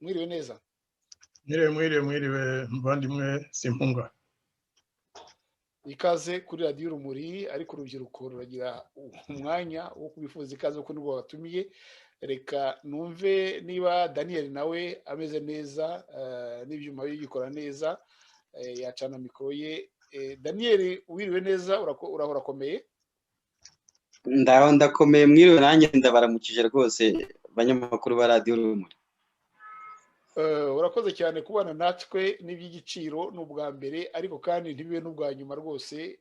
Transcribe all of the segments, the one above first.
mwiriwe neza. Mwiriwe muvandimwe Simpunga. Ikaze kuri radiyo Urumuri, ariko urubyiruko ruragira umwanya wo kubifuza ikaze kuko nibwo batumiye. Reka numve niba Daniel nawe ameze neza, n'ibyuma bigikora neza, yacana mikoro ye. Daniel, wiriwe neza, urahora akomeye? Ndakomeye, mwiriwe, nanjye ndabaramukije rwose abanyamakuru ba radiyo Urumuri. Urakoze cyane kubana natwe, n'iby'igiciro ni ubwa mbere, ariko kandi ntibibe n'ubwa nyuma rwose.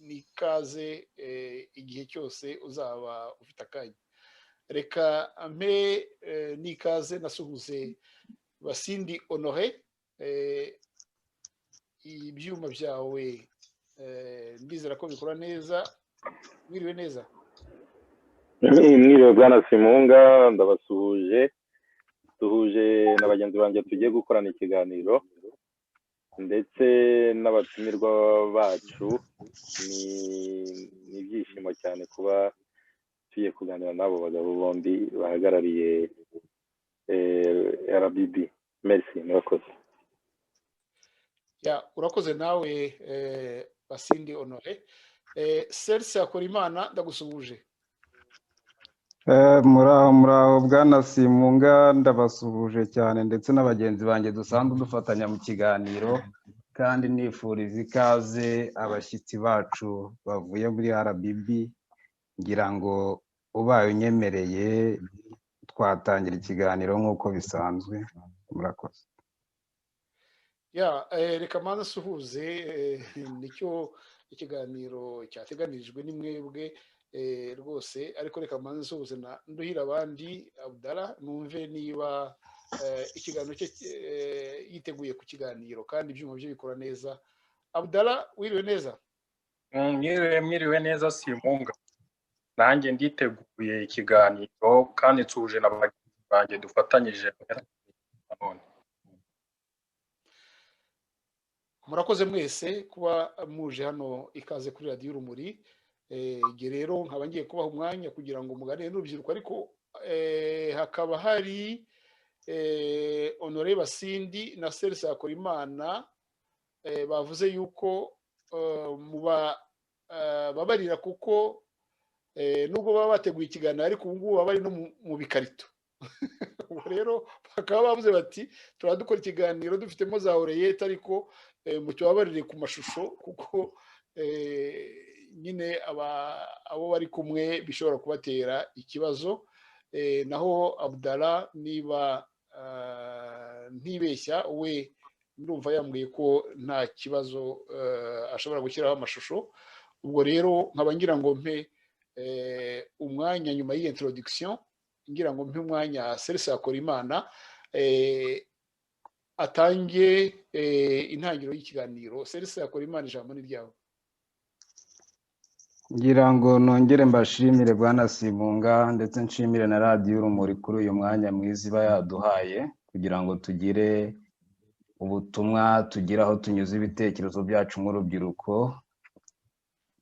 Ni ikaze igihe cyose uzaba ufite akanya. Reka mpe n'ikaze nasuhuze Basindi Honoré. Ibyuma byawe ndizera ko bikora neza. Mwiriwe neza. Mwiriwe bwana Simunga, ndabasuhuje. Duhuje na bagenzi banjye tugiye gukorana ikiganiro ndetse n'abatumirwa bacu. Ni ibyishimo cyane kuba tugiye kuganira n'abo bagabo bombi bahagarariye RBB. Merci, murakoze. Urakoze nawe Basindi Honoré. Serge Akorimana, ndagusuhuje. Muraho bwana Simunga, ndabasuhuje cyane ndetse n'abagenzi banjye dusanzwe dufatanya mu kiganiro, kandi nifuriza ikaze abashyitsi bacu bavuye muri RBB. Ngira ngo ubaye unyemereye twatangira ikiganiro nk'uko bisanzwe. Murakoze. Reka manza suhuze, nicyo ikiganiro cyateganirijwe n'imwebwe rwose, ariko reka manza suhuze nduhira abandi Abdallah, numve niba ikiganiro cye yiteguye ku kiganiro kandi ibyuma bye bikora neza. Abdallah, wiriwe neza? Mwiriwe neza Simunga, nanjye nditeguye ikiganiro kandi nsuje n'abagenzi banjye dufatanyije. Murakoze mwese kuba muje hano, ikaze kuri radiyo Urumuri. Rero nkaba ngiye kubaha umwanya kugira ngo muganire n'urubyiruko, ariko hakaba hari Honoré Basindi na Serge Akorimana bavuze yuko babarira kuko nubwo baba bateguye ikiganiro ariko ubu ngubu baba bari no mu bikarito. Rero bakaba bavuze bati turadukora ikiganiro dufitemo za oreyete, ariko mutubabarire ku mashusho kuko nyine abo bari kumwe bishobora kubatera ikibazo. Naho Abdallah, niba ntibeshya, we ndumva yambwiye ko nta kibazo ashobora gushyiraho amashusho. Ubwo rero nkaba ngira ngo mpe umwanya nyuma y'iyi introduction, ngira ngo mpe umwanya Serge Akorimana atangiye intangiriro y'ikiganiro. Serge Akorimana, ijambo ni ryawe. Ngira ngo nongere mbashimire bwana Simunga, ndetse nshimire na radiyo Urumuri kuri uyu mwanya mwiza iba yaduhaye kugira ngo tugire ubutumwa, tugire aho tunyuze ibitekerezo byacu nk'urubyiruko,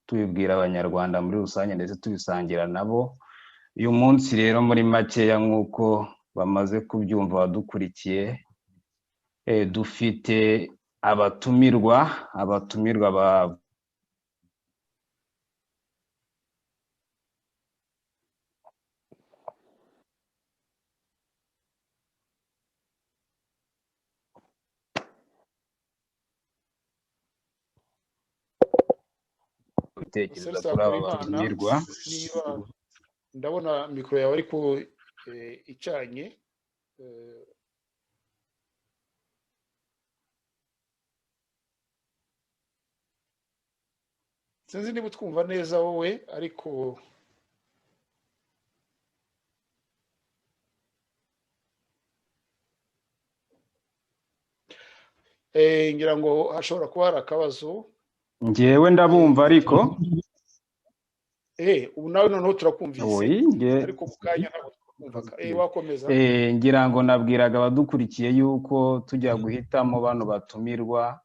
tubibwira abanyarwanda muri rusange ndetse tubisangira nabo. Uyu munsi rero muri makeya nk'uko bamaze kubyumva badukurikiye, dufite abatumirwa ibitekerezo kuri aba batumirwa. Ndabona mikoro yawe ariko icanye. Sinzi niba utwumva neza wowe, ariko ngira ngo hashobora kuba hari akabazo. Njyewe ndabumva ariko ubu nawe noneho turakumvise, ariko ku kanya ntabwo twakumvaga. Wakomeza. Ngira ngo nabwiraga abadukurikiye yuko tujya guhitamo bano batumirwa,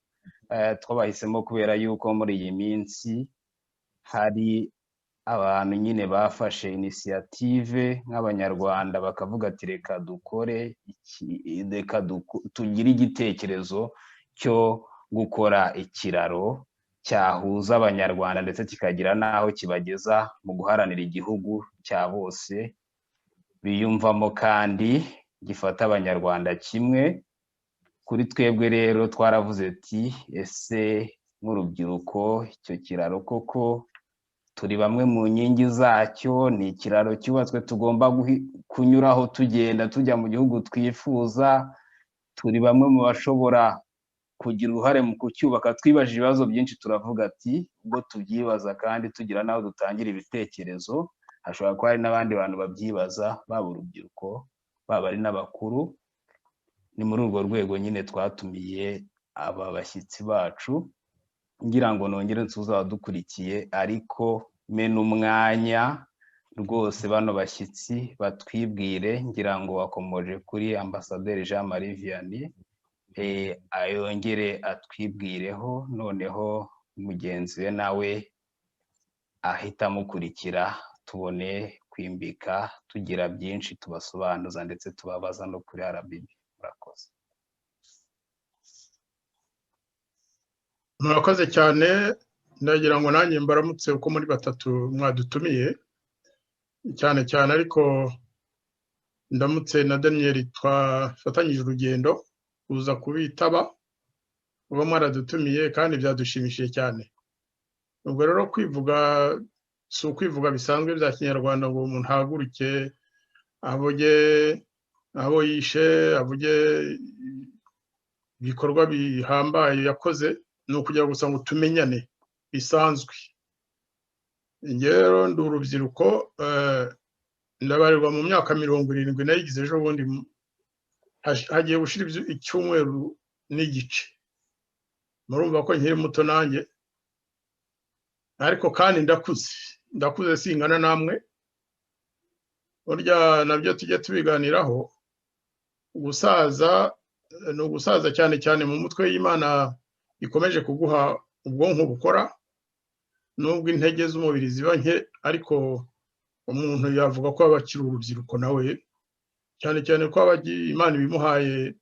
twabahisemo kubera yuko muri iyi minsi hari abantu nyine bafashe inisiyative nk'abanyarwanda bakavuga ati reka dukore tugire igitekerezo cyo gukora ikiraro cyahuza abanyarwanda ndetse kikagira n'aho kibageza mu guharanira igihugu cya bose biyumvamo kandi gifata abanyarwanda kimwe. Kuri twebwe rero twaravuze ati ese nk'urubyiruko icyo kiraro koko turi bamwe mu nkingi zacyo, ni ikiraro cyubatswe tugomba kunyuraho tugenda tujya mu gihugu twifuza, turi bamwe mu bashobora kugira uruhare mu kucyubaka. Twibajije ibibazo byinshi turavuga ati ubwo tubyibaza kandi tugira n'aho dutangira ibitekerezo, hashobora kuba hari n'abandi bantu babyibaza, baba urubyiruko baba ari n'abakuru. Ni muri urwo rwego nyine twatumiye aba bashyitsi bacu, ngira ngo nongere nsuze abadukurikiye ariko mena umwanya rwose bano bashyitsi batwibwire. Ngira ngo wakomoje kuri Ambasaderi Jean Marie Vianney, ayongere atwibwireho, noneho mugenzi we nawe ahita amukurikira, tubone kwimbika tugira byinshi tubasobanuza ndetse tubabaza no kuri RBB. Murakoze. Murakoze cyane, ndagira ngo nanjye mbaramutse uko muri batatu mwadutumiye cyane cyane, ariko ndamutse na Daniel twafatanyije urugendo uza kubitaba uba mwaradutumiye kandi byadushimishije cyane. Ubwo rero kwivuga si ukwivuga bisanzwe bya kinyarwanda ngo umuntu ahaguruke avuge abo yishe, avuge ibikorwa bihambaye yakoze, ni ukugira gusa ngo tumenyane bisanzwe. Rero ndi urubyiruko, ndabarirwa mu myaka 70 nayigize ejo bundi, hagiye gushira icyumweru n'igice. Murumva ko nkiri muto nanjye, ariko kandi ndakuze singana namwe. Burya nabyo tujye tubiganiraho. Gusaza ni ugusaza cyane cyane mu mutwe y'Imana ikomeje kuguha ubwonko bukora, nubwo intege z'umubiri ziba nke, ariko umuntu yavuga ko abakiri urubyiruko nawe, cyane cyane ko Imana ibimuhaye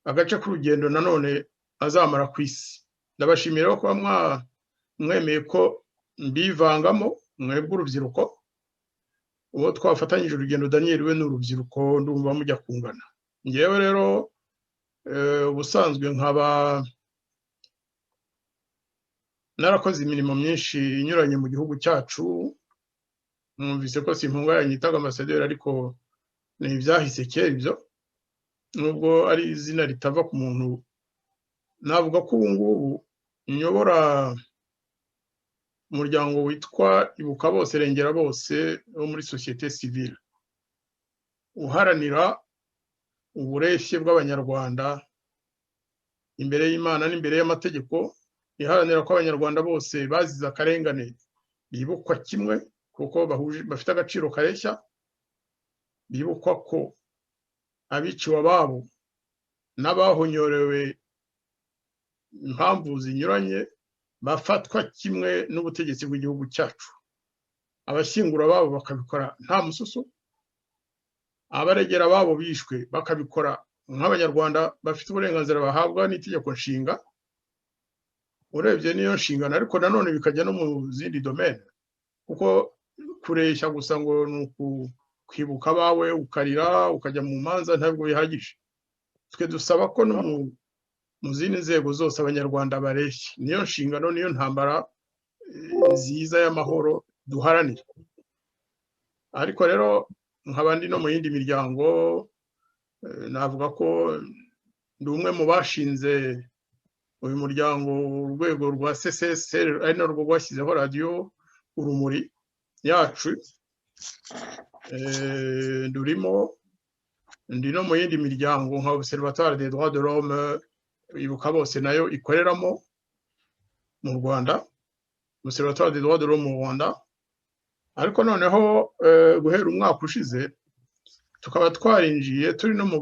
agace k'urugendo nanone azamara ku isi. Ndabashimira ko mwemeye ko mbivangamo mwebwe urubyiruko. Uwo twafatanyije urugendo Daniel we n'urubyiruko ndumva mujya kungana. Ngewe rero ubusanzwe nkaba narakoze imirimo myinshi inyuranye mu gihugu cyacu. Mwumvise ko Simpunga yanyitaga Ambasaderi, ariko ni ibyahise kera ibyo, nubwo ari izina ritava ku muntu. Navuga ko ubu ngubu nyobora umuryango witwa Ibuka Bose Rengera Bose wo muri societe civile, uharanira ubureshye bw'abanyarwanda imbere y'Imana n'imbere y'amategeko, iharanira ko abanyarwanda bose bazize akarengane bibukwa kimwe kuko bafite agaciro kareshya, bibukwa ko abiciwe ababo n'abahonyorewe impamvu zinyuranye bafatwa kimwe n'ubutegetsi bw'igihugu cyacu, abashyingura ababo bakabikora nta mususu, abaregera ababo bishwe bakabikora nk'abanyarwanda bafite uburenganzira bahabwa n'itegeko nshinga. Urebye niyo nshingano, ariko nanone bikajya no mu zindi domene, kuko kureshya gusa ngo ni kwibuka abawe ukarira ukajya mu manza ntabwo bihagije. Twe dusaba ko no mu zindi nzego zose abanyarwanda bareshya. Niyo nshingano, niyo ntambara nziza y'amahoro duharanira. Ariko rero nk'abandi no mu yindi miryango, navuga ko ndi umwe mu bashinze uyu muryango, urwego rwa CCSR ari narwo rwashyizeho radiyo Urumuri yacu. Ndurimo, ndi no mu yindi miryango nka Observatoire des droits de l'homme, Ibuka Bose nayo ikoreramo mu Rwanda, Observatoire des droits de l'homme mu Rwanda. Ariko noneho guhera umwaka ushize tukaba twarinjiye turi no mu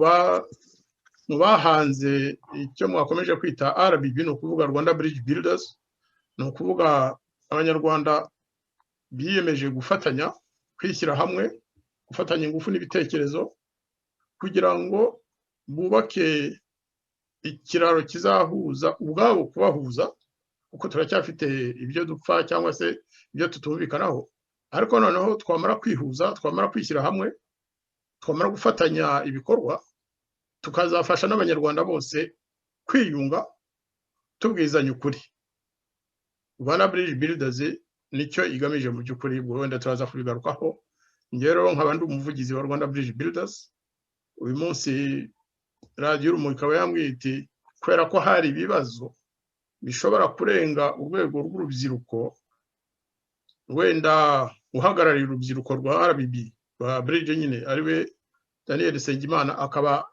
bahanze icyo mwakomeje kwita RBB, ni ukuvuga Rwanda Bridge Builders. Ni ukuvuga abanyarwanda biyemeje gufatanya, kwishyira hamwe, gufatanya ingufu n'ibitekerezo kugira ngo bubake ikiraro kizahuza ubwabo, kubahuza kuko turacyafite ibyo dupfa cyangwa se ibyo tutumvikanaho, ariko noneho twamara kwihuza, twamara kwishyira hamwe, twamara gufatanya ibikorwa, tukazafasha n'abanyarwanda bose kwiyunga, tubwizanya ukuri. Rwanda Bridge Builders nicyo igamije mu by'ukuri, wenda turaza kubigarukaho. Njye rero nkaba ndi umuvugizi wa Rwanda Bridge Builders. Uyu munsi radiyo Urumuri ikaba yambwiye iti kubera ko hari ibibazo bishobora kurenga urwego rw'urubyiruko, wenda uhagarariye urubyiruko rwa RBB rwa Bridge nyine ariwe Daniel Nsengimana akaba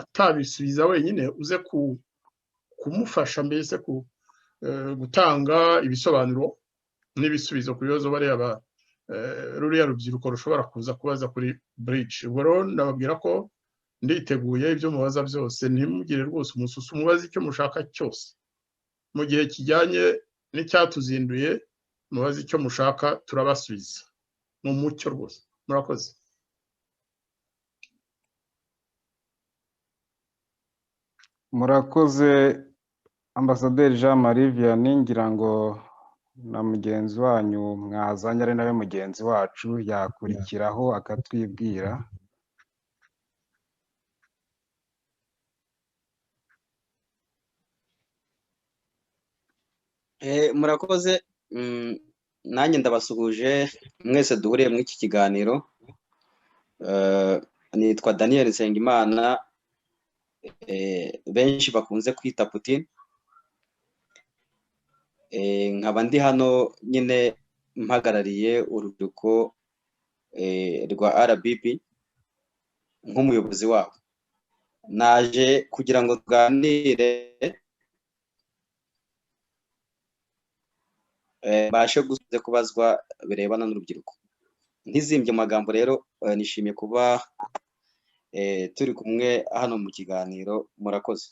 atabisubiza wenyine, uze kumufasha mbese gutanga ibisobanuro n'ibisubizo ku bibazo bariya ruriya rubyiruko rushobora kuza kubaza kuri Bridge. Ubwo rero ndababwira ko nditeguye, ibyo mubaza byose ntimugire rwose umususu, mubaze icyo mushaka cyose mu gihe kijyanye n'icyatuzinduye, mubaze icyo mushaka turabasubiza mu mucyo rwose. Murakoze. Murakoze Ambasaderi Jean Marie Vianney, ngira ngo na mugenzi wanyu mwazanye ari nawe mugenzi wacu yakurikiraho akatwibwira. Murakoze. Nanjye ndabasuhuje mwese duhuriye muri iki kiganiro. Nitwa Daniel Nsengimana, benshi bakunze kwita Putin. Nkaba ndi hano nyine mpagarariye urubyiruko rwa RBB nk'umuyobozi wabo. Naje kugira ngo tuganire bashe kubazwa birebana n'urubyiruko. Ntizimbye amagambo rero, nishimiye kuba turi kumwe hano mu kiganiro. Murakoze.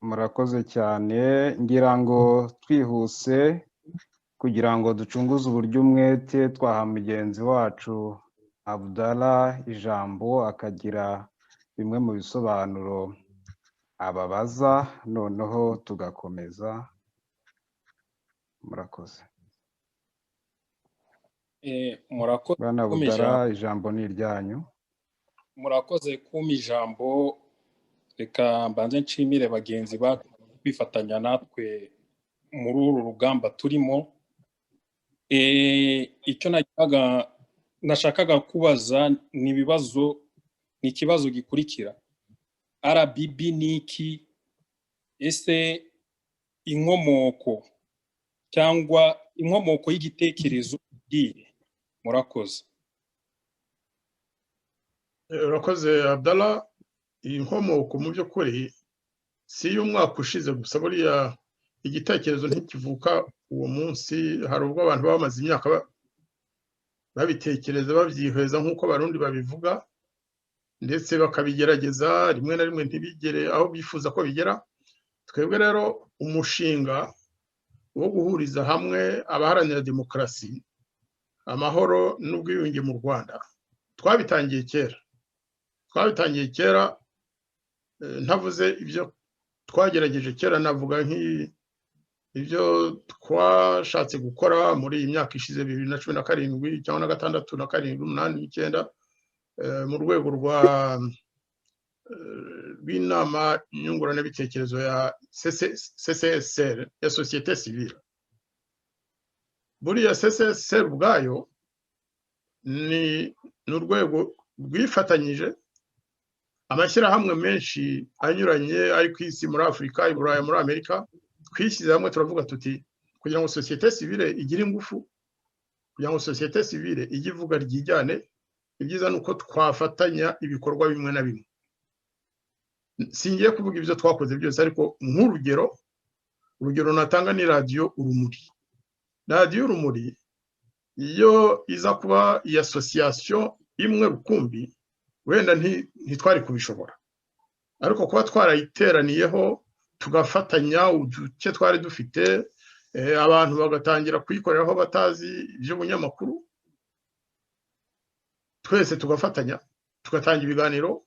Murakoze cyane. Ngira ngo twihuse kugira ngo ducunguze uburyo umwete, twaha mugenzi wacu Abdallah ijambo akagira bimwe mu bisobanuro ababaza, noneho tugakomeza. Murakoze. Murakoze. Bwana Abdallah, ijambo ni iryanyu. Murakoze kumpa ijambo. Reka mbanze nshimire bagenzi bacu kwifatanya natwe muri uru rugamba turimo. Icyo nashakaga kubaza ni ikibazo gikurikira. RBB ni iki? Ese inkomoko cyangwa inkomoko y'igitekerezo igiye? Murakoze. Urakoze Abdallah. Inkomoko mu by'ukuri si y'umwaka ushize gusa, buriya igitekerezo ntikivuka uwo munsi. Hari ubwo abantu bamaze imyaka babitekereza, babyihweza nk'uko abarundi babivuga, ndetse bakabigerageza, rimwe na rimwe ntibigere aho bifuza ko bigera. Twebwe rero umushinga wo guhuriza hamwe abaharanira demokarasi, amahoro n'ubwiyunge mu Rwanda twabitangiye kera. Ntavuze ibyo twagerageje kera, navuga nk'ibyo twashatse gukora muri iyi myaka ishize 2017 cyangwa na 6 na 7 8 9 mu rwego rw'inama nyunguranabitekerezo ya CCSR ya sosiyete sivile. Buriya CCSR ubwayo ni urwego rwifatanyije amashyirahamwe menshi anyuranye ari ku isi, muri Afurika, i Burayi, muri Amerika. Twishyize hamwe turavuga tuti kugira ngo sosiyete sivile igire ingufu, kugira ngo sosiyete sivile ijye ivuga ryijyane, ibyiza nuko twafatanya ibikorwa bimwe na bimwe. Singiye kuvuga ibyo twakoze byose, ariko nk'urugero natanga ni radiyo Urumuri. Radiyo Urumuri iyo iza kuba iyi association imwe rukumbi, wenda ntitwari kubishobora, ariko kuba twarayiteraniyeho tugafatanya uduce twari dufite, abantu bagatangira kuyikoreraho batazi iby'ubunyamakuru, twese tugafatanya tugatanga ibiganiro,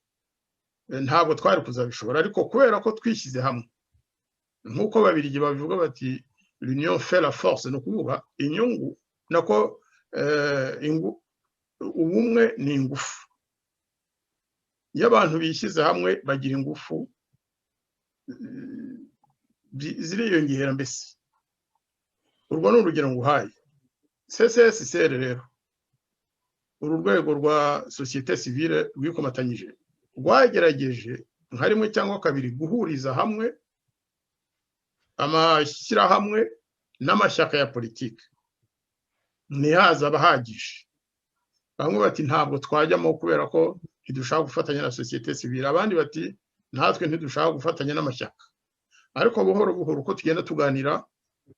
ntabwo twari kuzabishobora. Ariko kubera ko twishyize hamwe, nk'uko Ababiligi babivuga bati l'union fait la force, ni ukuvuga inyungu nako ubumwe ni ingufu. Iyo abantu bishyize hamwe bagira ingufu ziriyongera. Mbese urwo ni urugero nguhaye. CCSR rero, uru rwego rwa sosiyete sivile rwikomatanyije rwagerageje nka rimwe cyangwa kabiri guhuriza hamwe amashyirahamwe n'amashyaka ya politiki, ntihaza abahagije. Bamwe bati ntabwo twajyamo kubera ko ntidushaka gufatanya na sosiyete sivile, abandi bati natwe ntidushaka gufatanya n'amashyaka. Ariko buhoro buhoro uko tugenda tuganira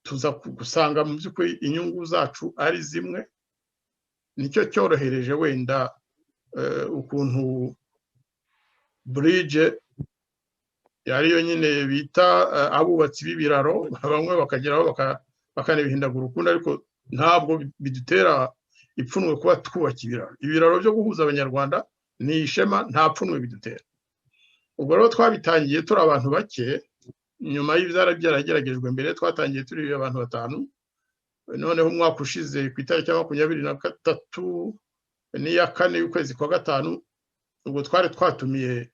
tuza gusanga mu by'ukuri inyungu zacu ari zimwe. Nicyo cyorohereje wenda ukuntu bridge yariyo nyine bita abubatsi b'ibiraro, bamwe bakageraho bakanabihindagura ukundi, ariko ntabwo bidutera ipfunwe kuba twubaka ibiraro byo guhuza abanyarwanda. Ni ishema, nta pfunwe bidutera. Ubwo rero twabitangiye turi abantu bake, nyuma y'ibyara byarageragejwe mbere twatangiye turi abantu 5, noneho umwaka ushize ku itariki ya 23 n'iya 4 y'ukwezi kwa 5, ubwo twari twatumiye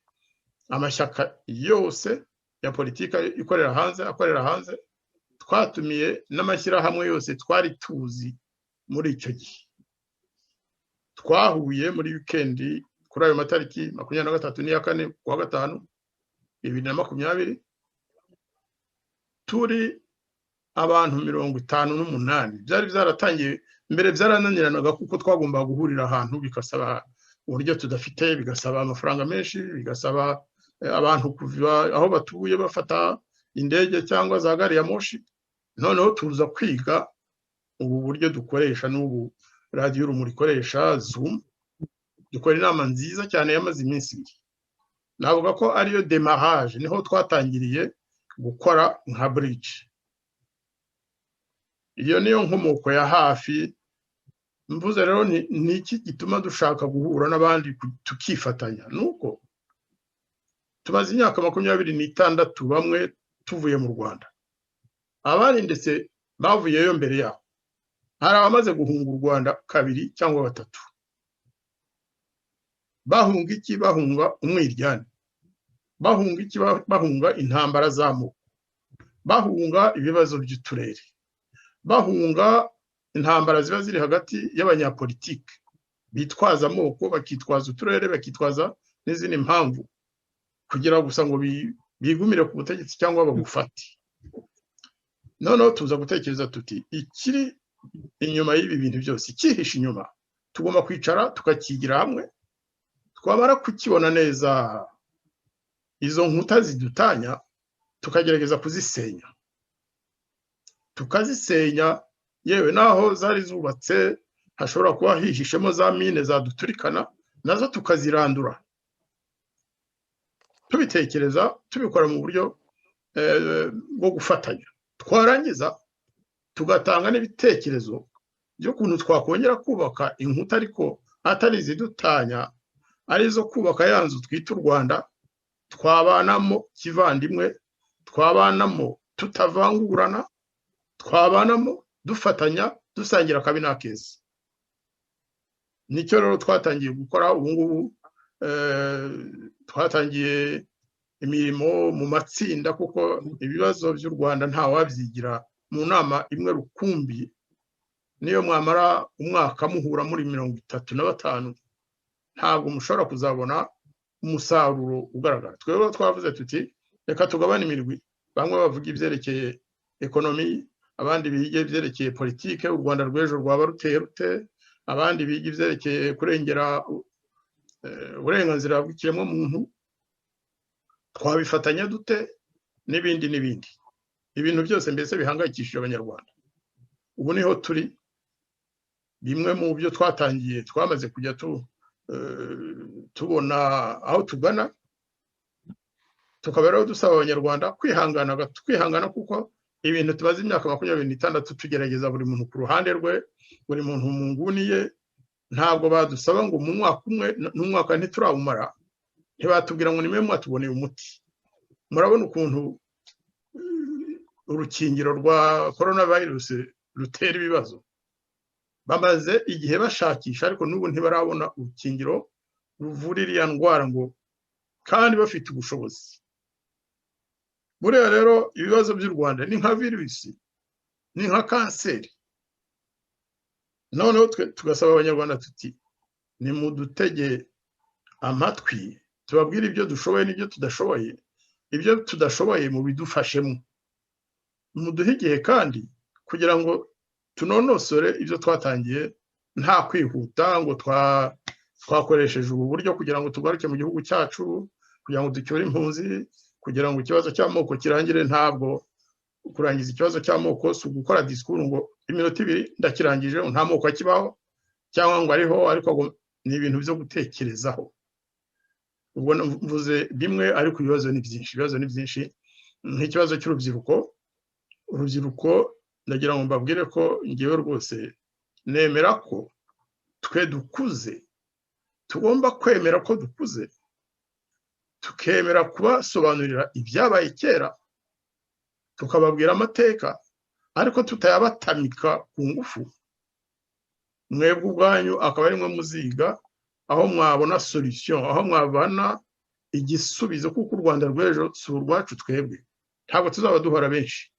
amashyaka yose ya politika akorera hanze, twatumiye n'amashyirahamwe yose twari tuzi muri icyo gihe. Twahuye muri wikendi kuri ayo matariki 23 n'iya 4 kwa 5 2020, turi abantu 58. Byari byaratangiye mbere, byarananiranaga kuko twagombaga guhurira ahantu, bigasaba uburyo tudafite, bigasaba amafaranga menshi, bigasaba abantu kuva aho batuye bafata indege cyangwa za gari ya moshi. Noneho tuza kwiga ubu buryo dukoresha, n'ubu radiyo Urumuri ikoresha Zoom. Dukora inama nziza cyane yamaze iminsi 2. Navuga ko ariyo demarrage, niho twatangiriye gukora nka bridge. Iyo niyo nkomoko ya hafi. Mvuze rero ni iki gituma dushaka guhura n'abandi tukifatanya, nuko tumaze imyaka 26 bamwe tuvuye mu Rwanda, abandi ndetse bavuyeyo mbere yaho. Hari abamaze guhunga u Rwanda 2 cyangwa 3. Bahunga iki? Bahunga umwiryane. Bahunga iki? Bahunga intambara z'amoko. Bahunga ibibazo by'uturere. Bahunga intambara ziba ziri hagati y'abanyapolitike bitwaza amoko, bakitwaza uturere, bakitwaza n'izindi mpamvu kugira gusa ngo bigumire ku butegetsi cyangwa bagufate. Noneho tuza gutekereza tuti ikiri inyuma y'ibi bintu byose, ikihishe inyuma, tugomba kwicara tukakigira hamwe. Twamara kukibona neza, izo nkuta zidutanya tukagerageza kuzisenya, tukazisenya. Yewe naho zari zubatse hashobora kuba hihishemo za mine zaduturikana, nazo tukazirandura. Tubitekereza, tubikora mu buryo bwo gufatanya. Twarangiza tugatanga n'ibitekerezo by'ukuntu twakongera kubaka inkuta, ariko atari zidutanya, arizo kubaka ya nzu twita u Rwanda, twabanamo kivandimwe, twabanamo tutavangurana, twabanamo dufatanya, dusangira akabi n'akeza. Nicyo rero twatangiye gukora. Ubu ngubu twatangiye imirimo mu matsinda, kuko ibibazo by'u Rwanda nta wabyigira mu nama imwe rukumbi. Niyo mwamara umwaka muhura muri 35, ntabwo mushobora kuzabona umusaruro ugaragara. Twebwe twavuze tuti reka tugabane imirwi, bamwe bavuga ibyerekeye ekonomi, abandi biga ibyerekeye politike, u Rwanda rw'ejo rwaba ruteye rute, abandi biga ibyerekeye kurengera uburenganzira bw'ikiremwa muntu, twabifatanya dute, n'ibindi n'ibindi. Ibintu byose mbese bihangayikishije abanyarwanda. Ubu niho turi. Bimwe mu byo twatangiye twamaze kujya tubona aho tugana, tukaba rero dusaba abanyarwanda kwihangana kuko ibintu tumaze imyaka 26 tugerageza buri muntu ku ruhande rwe, buri muntu mu nguni ye. Ntabwo badusaba ngo mu mwaka umwe n'umwaka ntiturawumara ntibatubwira ngo nimwe mwatuboneye umuti. Murabona ukuntu urukingiro rwa coronavirus rutera ibibazo. Bamaze igihe bashakisha ariko n'ubu ntibarabona urukingiro ruvura iriya ndwara ngo kandi bafite ubushobozi. Buriya rero ibibazo by'u Rwanda ni nka virusi, ni nka kanseri. Noneho tugasaba abanyarwanda tuti ni mudutege amatwi tubabwire ibyo dushoboye n'ibyo tudashoboye. Ibyo tudashoboye mu bidufashemo, muduhe igihe kandi kugira ngo tunonosore ibyo twatangiye, nta kwihuta ngo twakoresheje ubu buryo kugira ngo tugaruke mu gihugu cyacu, kugira ngo ducyure impunzi, kugira ngo ikibazo cy'amoko kirangire. Ntabwo kurangiza ikibazo cy'amoko si ugukora disikuru ngo iminota 2 ndakirangije nta moko akibaho cyangwa ngo ariho, ariko ni ibintu byo gutekerezaho. Ubwo mvuze bimwe ariko ibibazo ni byinshi. Nk'ikibazo cy'urubyiruko, ndagira ngo mbabwire ko ngewe rwose nemera ko twe dukuze tugomba kwemera ko dukuze, tukemera kubasobanurira ibyabaye kera, tukababwira amateka ariko tutayabatamika ku ngufu. Mwebwe ubwanyu akaba ari mwe muziga aho mwabona solution, aho mwabana igisubizo, kuko u Rwanda rw'ejo si urwacu twebwe, ntabwo tuzaba duhora benshi.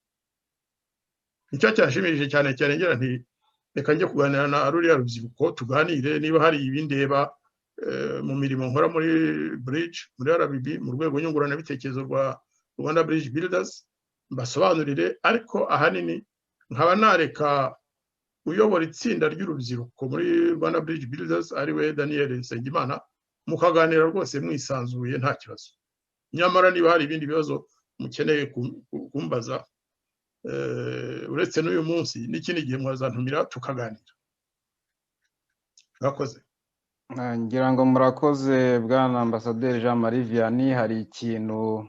Nicyo cyashimishije cyane ngira nti reka njye kuganira na ruriya rubyiruko tuganire niba hari ibindeba mu mirimo nkora muri bridge, muri RBB, mu rwego nyunguranabitekerezo rwa Rwanda Bridge Builders, mbasobanurire. Ariko ahanini nkaba nareka uyobora itsinda ry'urubyiruko muri Rwanda Bridge Builders ariwe Daniel Nsengimana, mukaganira rwose mwisanzuye nta kibazo. Nyamara niba hari ibindi bibazo mukeneye kumbaza uretse n'uyu munsi n'ikindi gihe mwazantumira tukaganira. Murakoze. Ngira ngo murakoze bwana ambasaderi Jean Marie Vianney. Hari ikintu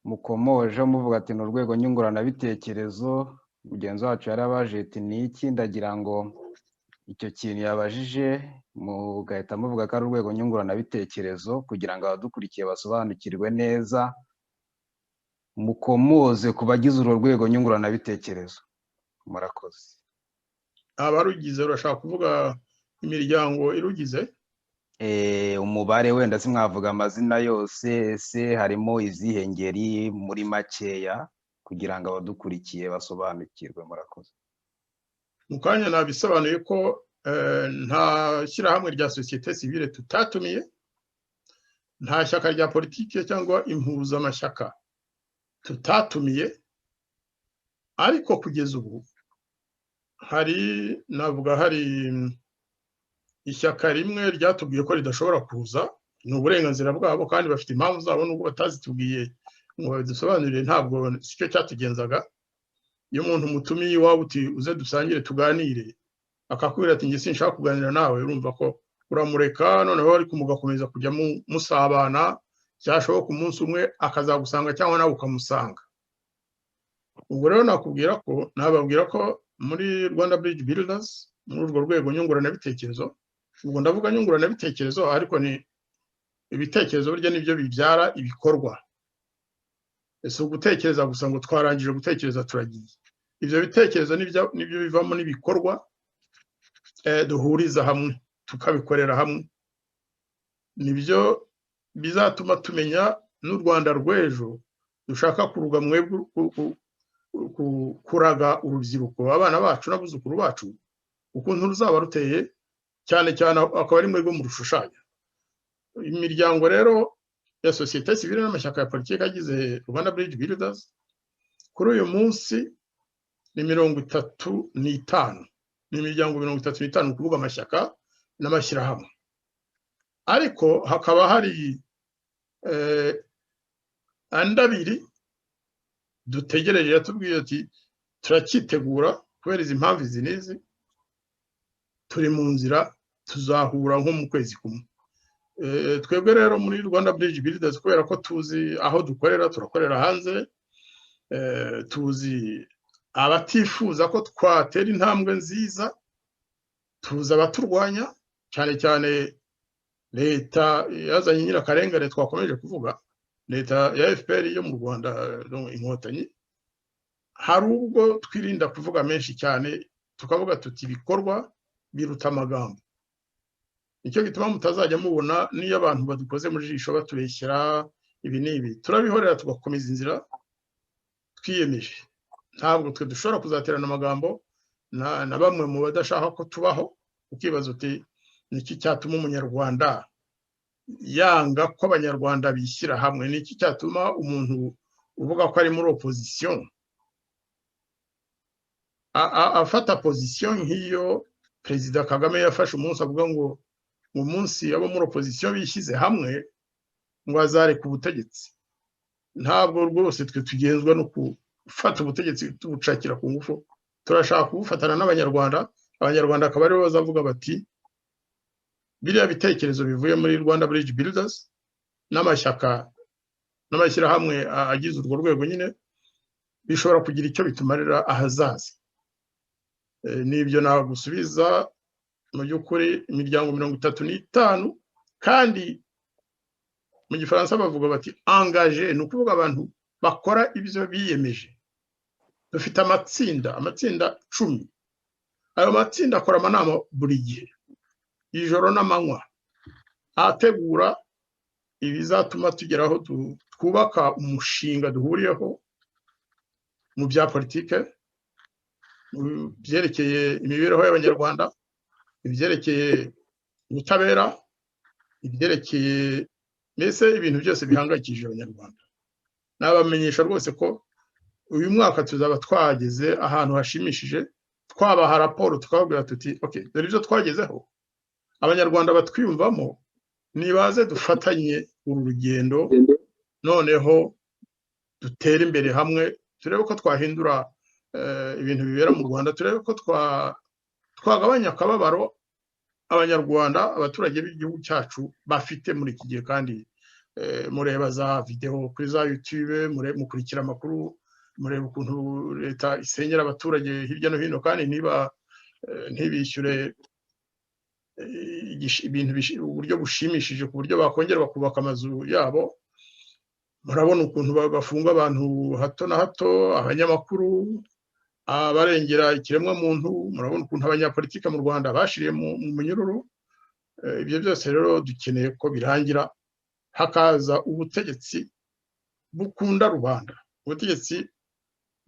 mukomoje muvuga ati ni urwego nyunguranabitekerezo, mugenzi wacu yarabaje ati ni iki. Ndagira ngo icyo kintu yabajije mugahita muvuga ko ari urwego nyunguranabitekerezo kugira ngo abadukurikiye basobanukirwe neza, mukomoze ku bagize uru rwego nyunguranabitekerezo. Murakoze. Abarugize urashaka kuvuga imiryango irugize? Umubare wenda simwavuga amazina yose, ese harimo izihe ngeri muri makeya kugira ngo abadukurikiye basobanukirwe. Murakoze. Mu kanya nabisobanuye ko nta shyirahamwe rya societe civile tutatumiye, nta shyaka rya politike cyangwa impuzamashyaka tutatumiye, ariko kugeza ubu navuga hari ishyaka rimwe ryatubwiye ko ridashobora kuza. Ni uburenganzira bwabo kandi bafite impamvu zabo, nubwo batazitubwiye ngo babidusobanurire. Ntabwo sicyo cyatugenzaga. Iyo umuntu mutumiye iwawe uti uze dusangire tuganire, akakubwira ati njye sinshaka kuganira nawe, urumva ko uramureka. Noneho ariko mugakomeza kujya musabana, cyashoboka umunsi umwe akazagusanga cyangwa nawe ukamusanga. Ubwo rero nababwira ko muri Rwanda Bridge Builders, muri urwo rwego nyunguranabitekerezo, ubwo ndavuga nyunguranabitekerezo ariko ni ibitekerezo burya nibyo bibyara ibikorwa. Ese ugutekereza gusa ngo twarangije gutekereza turagiye. Ibyo bitekerezo nibyo bivamo n'ibikorwa duhuriza hamwe tukabikorera hamwe. Nibyo bizatuma tumenya n'u Rwanda rw'ejo dushaka kuruga mwebwe kuraga urubyiruko, abana bacu n'abuzukuru bacu, ukuntu ruzaba ruteye, cyane cyane akaba ari mwebwe mu rushushanya. Imiryango rero ya societe civile n'amashyaka ya politiki agize Rwanda Bridge Builders kuri uyu munsi ni 35. Ni imiryango 35 kuvuga amashyaka n'amashyirahamwe. Ariko hakaba hari andabiri dutegereje, yatubwiye ati turacyitegura kubera izi mpamvu izi n'izi, turi mu nzira, tuzahura nko mu kwezi kumwe. Twebwe rero muri Rwanda Bridge Builders kubera ko tuzi aho dukorera, turakorera hanze, tuzi abatifuza ko twatera intambwe nziza tuza abaturwanya cyane cyane leta yazanye nyirakarengane twakomeje kuvuga leta ya FPR yo mu Rwanda inkotanyi hari ubwo twirinda kuvuga menshi cyane tukavuga tuti ibikorwa biruta amagambo nicyo gituma mutazajya mubona niyo abantu badukoze muri jisho batubeshyera ibi n'ibi turabihorera tugakomeza inzira twiyemeje ntabwo twe dushobora kuzaterana amagambo na bamwe mu badashaka ko tubaho ukibaza uti niki cyatuma umunyarwanda yanga ko abanyarwanda bishyira hamwe niki cyatuma umuntu uvuga ko ari muri opposition afata position nk'iyo Perezida Kagame yafashe umunsi avuga ngo mu munsi abo muri opposition bishyize hamwe ngo azareka ubutegetsi ntabwo rwose twe tugenzwa no gufata ubutegetsi tubucakira ku ngufu turashaka kubufatana n'abanyarwanda abanyarwanda akaba aribo bazavuga bati biriya bitekerezo bivuye muri Rwanda Bridge Builders n'amashyaka n'amashyirahamwe agize urwo rwego nyine bishobora kugira icyo bitumarira ahazaza nibyo nagusubiza mu by'ukuri imiryango 35 kandi mu gifaransa bavuga bati engagé ni ukuvuga abantu bakora ibyo biyemeje dufite amatsinda 10 ayo matsinda akora amanama buri gihe ijoro n'amanywa ategura ibizatuma tugeraho twubaka umushinga duhuriyeho mu bya politike byerekeye imibereho y'abanyarwanda ibyerekeye ubutabera ibyerekeye mbese ibintu byose bihangayikishije abanyarwanda nabamenyesha rwose ko uyu mwaka tuzaba twageze ahantu hashimishije twabaha raporo tukababwira tuti okay dore ibyo twagezeho abanyarwanda batwiyumvamo nibaze dufatanye uru rugendo noneho dutera imbere hamwe turebe ko twahindura ibintu bibera mu Rwanda turebe ko twagabanya akababaro abanyarwanda abaturage b'igihugu cyacu bafite muri iki gihe kandi mureba za video kuri za YouTube mukurikira amakuru mureba ukuntu leta isenyera abaturage hirya no hino kandi ntibishyure ibintu uburyo bushimishije ku buryo bakongera bakubaka amazu yabo murabona ukuntu bafunga abantu hato na hato abanyamakuru abarengera ikiremwa muntu murabona ukuntu abanyapolitike mu Rwanda bashiriye mu munyururu ibyo byose rero dukeneye ko birangira hakaza ubutegetsi bukunda rubanda ubutegetsi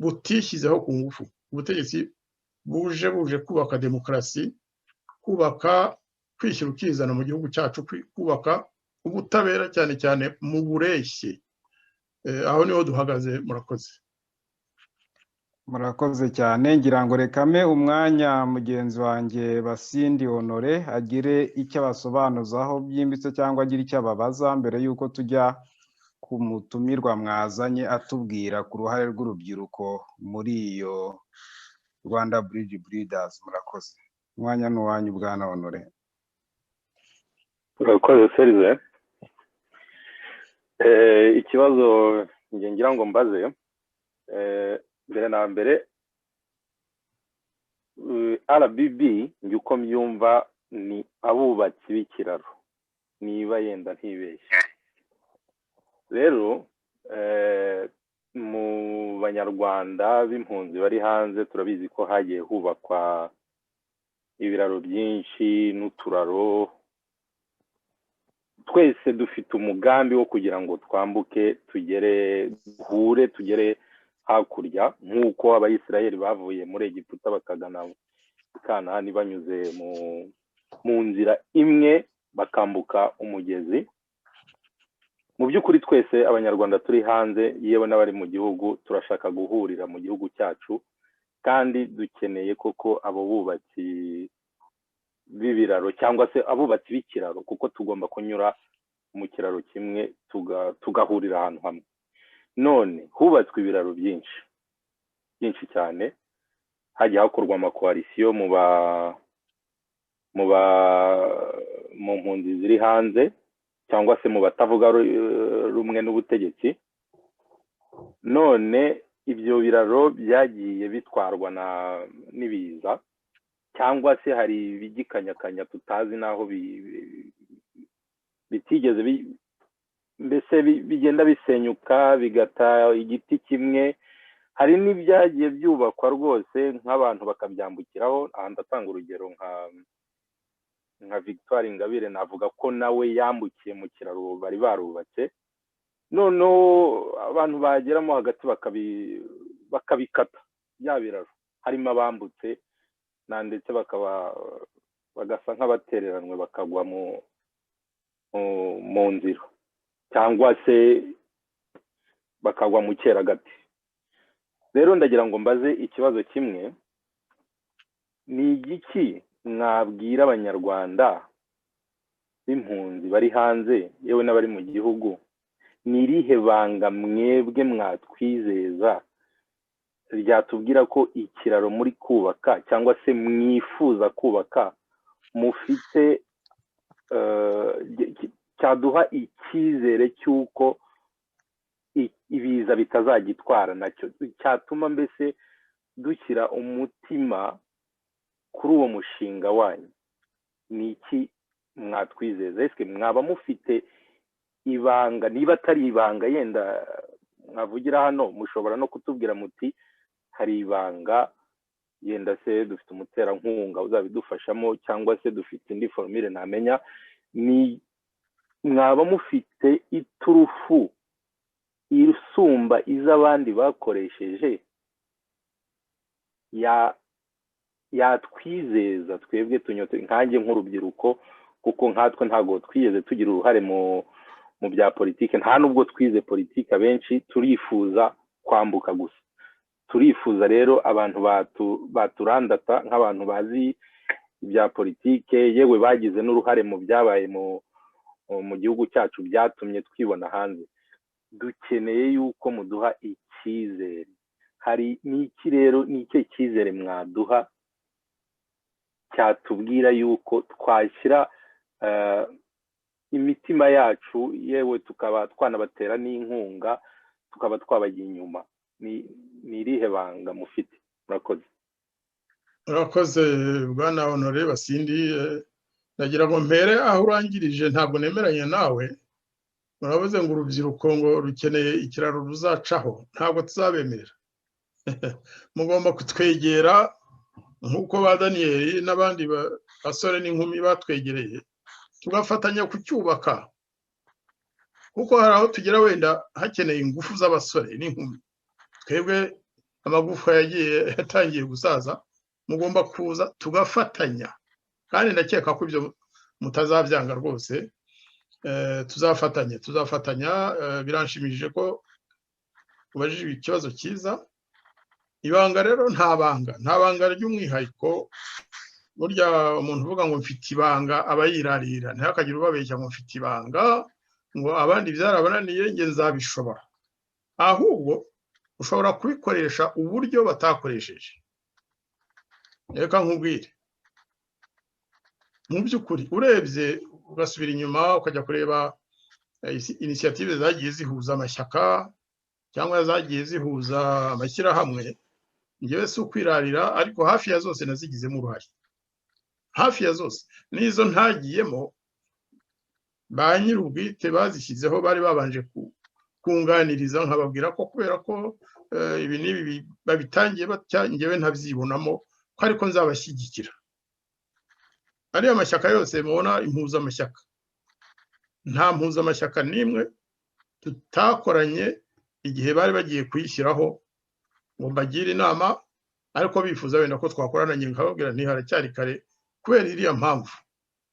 butishyizeho ku ngufu ubutegetsi buje kubaka demokarasi kubaka kwishyira ukizana mu gihugu cyacu kubaka ubutabera cyane cyane mu bureshye aho niho duhagaze murakoze murakoze cyane ngira ngo rekame umwanya mugenzi wanjye Basindi Honore agire icyo abasobanuzaho byimbitse cyangwa agire icyo ababaza mbere yuko tujya ku mutumirwa mwazanye atubwira ku ruhare rw'urubyiruko muri iyo Rwanda Bridge Builders murakoze umwanya n'uwanyu bwana Honore murakoze Serge ikibazo ngira ngo mbaze mbere na mbere RBB uko myumva ni abubatsi b'ikiraro niba yenda ntibeshye rero mu banyarwanda b'impunzi bari hanze turabizi ko hagiye hubakwa ibiraro byinshi n'uturaro twese dufite umugambi wo kugira ngo twambuke tugere hakurya nk'uko abayisiraheli bavuye muri Egiputa bakagana Kanani banyuze mu nzira imwe bakambuka umugezi mu by'ukuri twese abanyarwanda turi hanze yewe n'abari mu gihugu turashaka guhurira mu gihugu cyacu kandi dukeneye koko abo bubatsi b'ibiraro cyangwa se abubatsi b'ikiraro kuko tugomba kunyura mu kiraro kimwe tugahurira ahantu hamwe none hubatswe ibiraro byinshi cyane hajya hakorwa amakoalisiyo mu mpunzi ziri hanze cyangwa se mu batavuga rumwe n'ubutegetsi none ibyo biraro byagiye bitwarwa n'ibiza cyangwa se hari ibigikanyakanya tutazi n'aho bitigeze mbese bigenda bisenyuka bigata igiti kimwe. Hari n'ibyagiye byubakwa rwose nk'abantu bakabyambukiraho. Aha ndatanga urugero nka Victoire Ingabire, navuga ko nawe yambukiye mu kiraro bari barubatse, noneho abantu bageramo hagati bakabikata bya biraro, harimo abambutse ndetse bagasa nk'abatereranwe bakagwa mu nzira cyangwa se bakagwa mu cyeragati. Rero ndagira ngo mbaze ikibazo kimwe, ni igiki mwabwira abanyarwanda b'impunzi bari hanze yewe n'abari mu gihugu, ni irihe banga mwebwe mwatwizeza ryatubwira ko ikiraro muri kubaka cyangwa se mwifuza kubaka mufite cyaduha icyizere cy'uko ibiza bitazagitwara, nacyo cyatuma mbese dushyira umutima kuri uwo mushinga wanyu? Ni iki mwatwizeza? Ese mwaba mufite ibanga? Niba atari ibanga yenda mwavugira hano, mushobora no kutubwira muti hari ibanga, yenda se dufite umuterankunga uzabidufashamo cyangwa se dufite indi formule ntamenya. Ni mwaba mufite iturufu isumba iz'abandi bakoresheje yatwizeza twebwe tunyote nkanjye nk'urubyiruko, kuko nkatwe ntabwo twigeze tugira uruhare mu bya politike, nta nubwo twize politike, abenshi turifuza kwambuka gusa. Turifuza rero abantu baturandata nk'abantu bazi ibya politike, yewe bagize n'uruhare mu byabaye mu gihugu cyacu byatumye twibona hanze. Dukeneye yuko muduha icyizere. Hari n'iki rero, ni icyo cyizere mwaduha cyatubwira yuko twashyira imitima yacu, yewe tukaba twanabatera n'inkunga, tukaba twabajya inyuma? Ni irihe banga mufite? Murakoze. Urakoze bwana Honore Basindi. Nagira ngo mpere aho urangirije, ntabwo nemeranya nawe. Muravuze ngo urubyiruko ngo rukeneye ikiraro ruzacaho, ntabwo tuzabemerera. Mugomba kutwegera nk'uko ba Daniel n'abandi basore n'inkumi batwegereye, tugafatanya kucyubaka, kuko hari aho tugera wenda hakeneye ingufu z'abasore n'inkumi. Twebwe amagufa yatangiye gusaza, mugomba kuza tugafatanya, kandi ndakeka ko ibyo mutazabyanga rwose. Tuzafatanya. Biranshimishije ko ubajije ikibazo cyiza. Ibanga rero nta banga ry'umwihariko. Burya umuntu uvuga ngo mfite ibanga aba yirarira, ntihakagire ubabeshya ngo mfite ibanga ngo abandi byarabananiye nge nzabishobora. Ahubwo ushobora kubikoresha uburyo batakoresheje. Reka nkubwire, mu by'ukuri urebye ugasubira inyuma ukajya kureba initiative zagiye zihuza amashyaka cyangwa zagiye zihuza amashyirahamwe, ngewe si ukwirarira, ariko hafi ya zose nazigizemo uruhare. Hafi ya zose n'izo ntagiyemo, ba nyir'ubwite bazishyizeho bari babanje kunganiriza, nkababwira ko kubera ko ibi n'ibi babitangiye batya, ngewe ntabyibonamo ko ariko nzabashyigikira. Ariya mashyaka yose mubona impuzamashyaka, nta mpuzamashyaka n'imwe tutakoranye igihe bari bagiye kuyishyiraho ngo mbagire inama, ariko bifuza wenda ko twakorana, nkababwira nti haracyari kare kubera iriya mpamvu.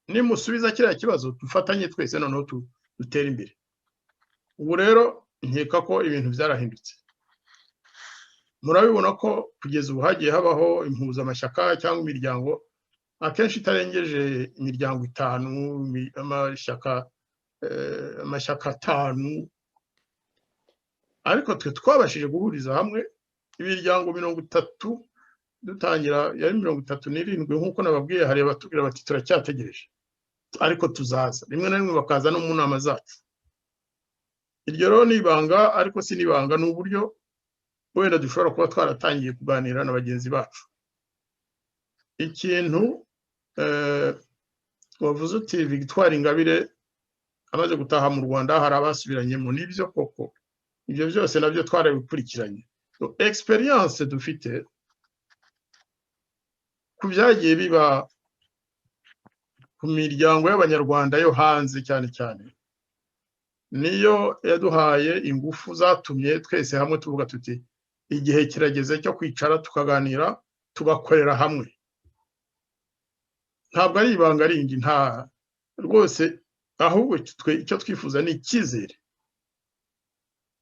Nimusubiza kiriya kibazo dufatanye twese, noneho dutere imbere. Ubu rero nkeka ko ibintu byarahindutse. Murabibona ko kugeza ubu hagiye habaho impuzamashyaka cyangwa imiryango akenshi itarengeje imiryango 5, amashyaka 5, ariko twe twabashije guhuriza hamwe imiryango 30, dutangira yari 37 nk'uko nababwiye. Hari abatubwira bati turacyategereje, ariko tuzaza. Rimwe na rimwe bakaza no mu nama zacu. Iryo rero ni ibanga, ariko si nibanga, n'uburyo wenda dushobora kuba twaratangiye kuganira na bagenzi bacu. Ikintu wavuze uti Victoire Ingabire amaze gutaha mu Rwanda hari abasubiranyemo, nibyo koko ibyo byose nabyo twarabikurikiranye. Experience dufite ku byagiye biba ku miryango y'abanyarwanda yo hanze cyane cyane, niyo yaduhaye ingufu zatumye twese hamwe tuvuga tuti igihe kirageze cyo kwicara tukaganira tugakorera hamwe. Ntabwo ari ibanga rindi, nta rwose, ahubwo icyo twifuza ni icyizere.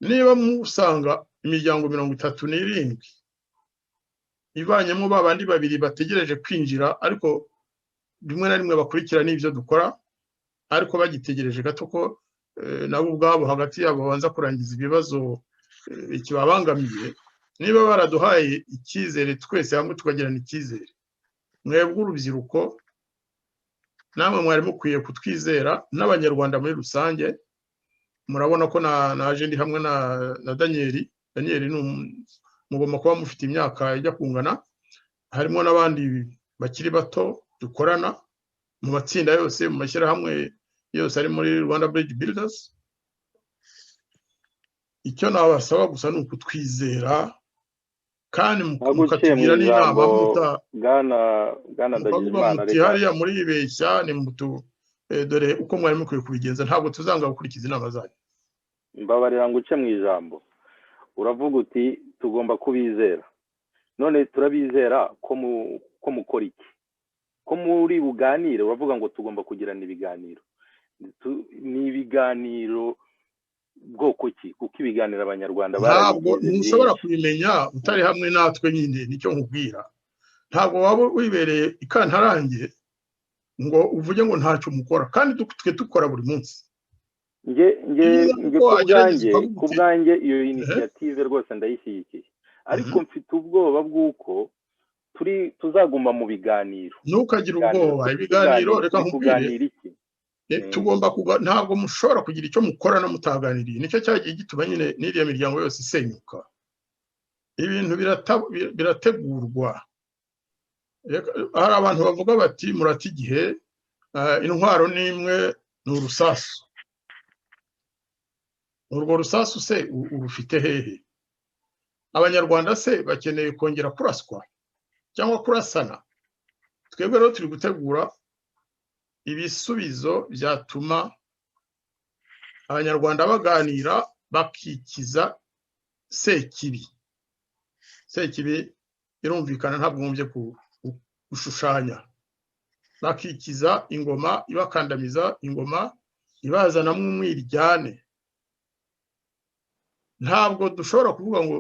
Niba musanga imiryango 37 ivanyemo babandi babiri bategereje kwinjira, ariko rimwe na rimwe bakurikira n'ibyo dukora, ariko bagitegereje gato ko nabo ubwabo hagati yabo banza kurangiza ibibazo ikibabangamiye, niba baraduhaye icyizere twese hamwe tukagirana icyizere, mwebwe urubyiruko namwe mwari mukwiye kutwizera, n'abanyarwanda muri rusange. Murabona ko naje ndi hamwe na Daniel mugomba kuba mufite imyaka ijya kungana, harimo n'abandi bakiri bato dukorana mu matsinda yose, mu mashyirahamwe yose ari muri Rwanda Bridge Builders. Icyo nabasaba gusa ni ukutwizera kandi mukatugira n'inama Bwana Ndagijimana, reka hariya muribeshya ni mutu dore uko mwari mukwiye kubigenza, ntabwo tuzanga gukurikiza inama zanyu. Mbabarira ngo uce mu ijambo, uravuga uti tugomba kubizera. None turabizera ko mukora iki? Ko muri buganire, uravuga ngo tugomba kugirana ibiganiro. Ni ibiganiro bwoko ki? Kuko ibiganiro abanyarwanda ntabwo mushobora kubimenya utari hamwe natwe, nyine nicyo nkubwira. Ntabwo waba wibereye ikantarange ngo uvuge ngo ntacyo mukora, kandi twe dukora buri munsi. ku bwanjye iyo initiative rwose ndayishyigikiye, ariko mfite ubwoba bw'uko tuzaguma mu biganiro. Ntukagire ubwoba, ibiganiro reka nkubwire, tugomba ntabwo mushobora kugira icyo mukora no mutaganiriye. Nicyo cyagiye gituma nyine n'iriya miryango yose isenyuka. Ibintu birategurwa. Hari abantu bavuga bati murata igihe, intwaro n'imwe ni urusasu. Urwo rusasu se urufite hehe? Abanyarwanda se bakeneye kongera kuraswa cyangwa kurasana? Twebwe rero turi gutegura ibisubizo byatuma abanyarwanda baganira bakikiza Sekibi. Sekibi irumvikana, ntabwo mumbye gushushanya. Bakikiza ingoma ibakandamiza, ingoma ibazanamo umwiryane. Ntabwo dushobora kuvuga ngo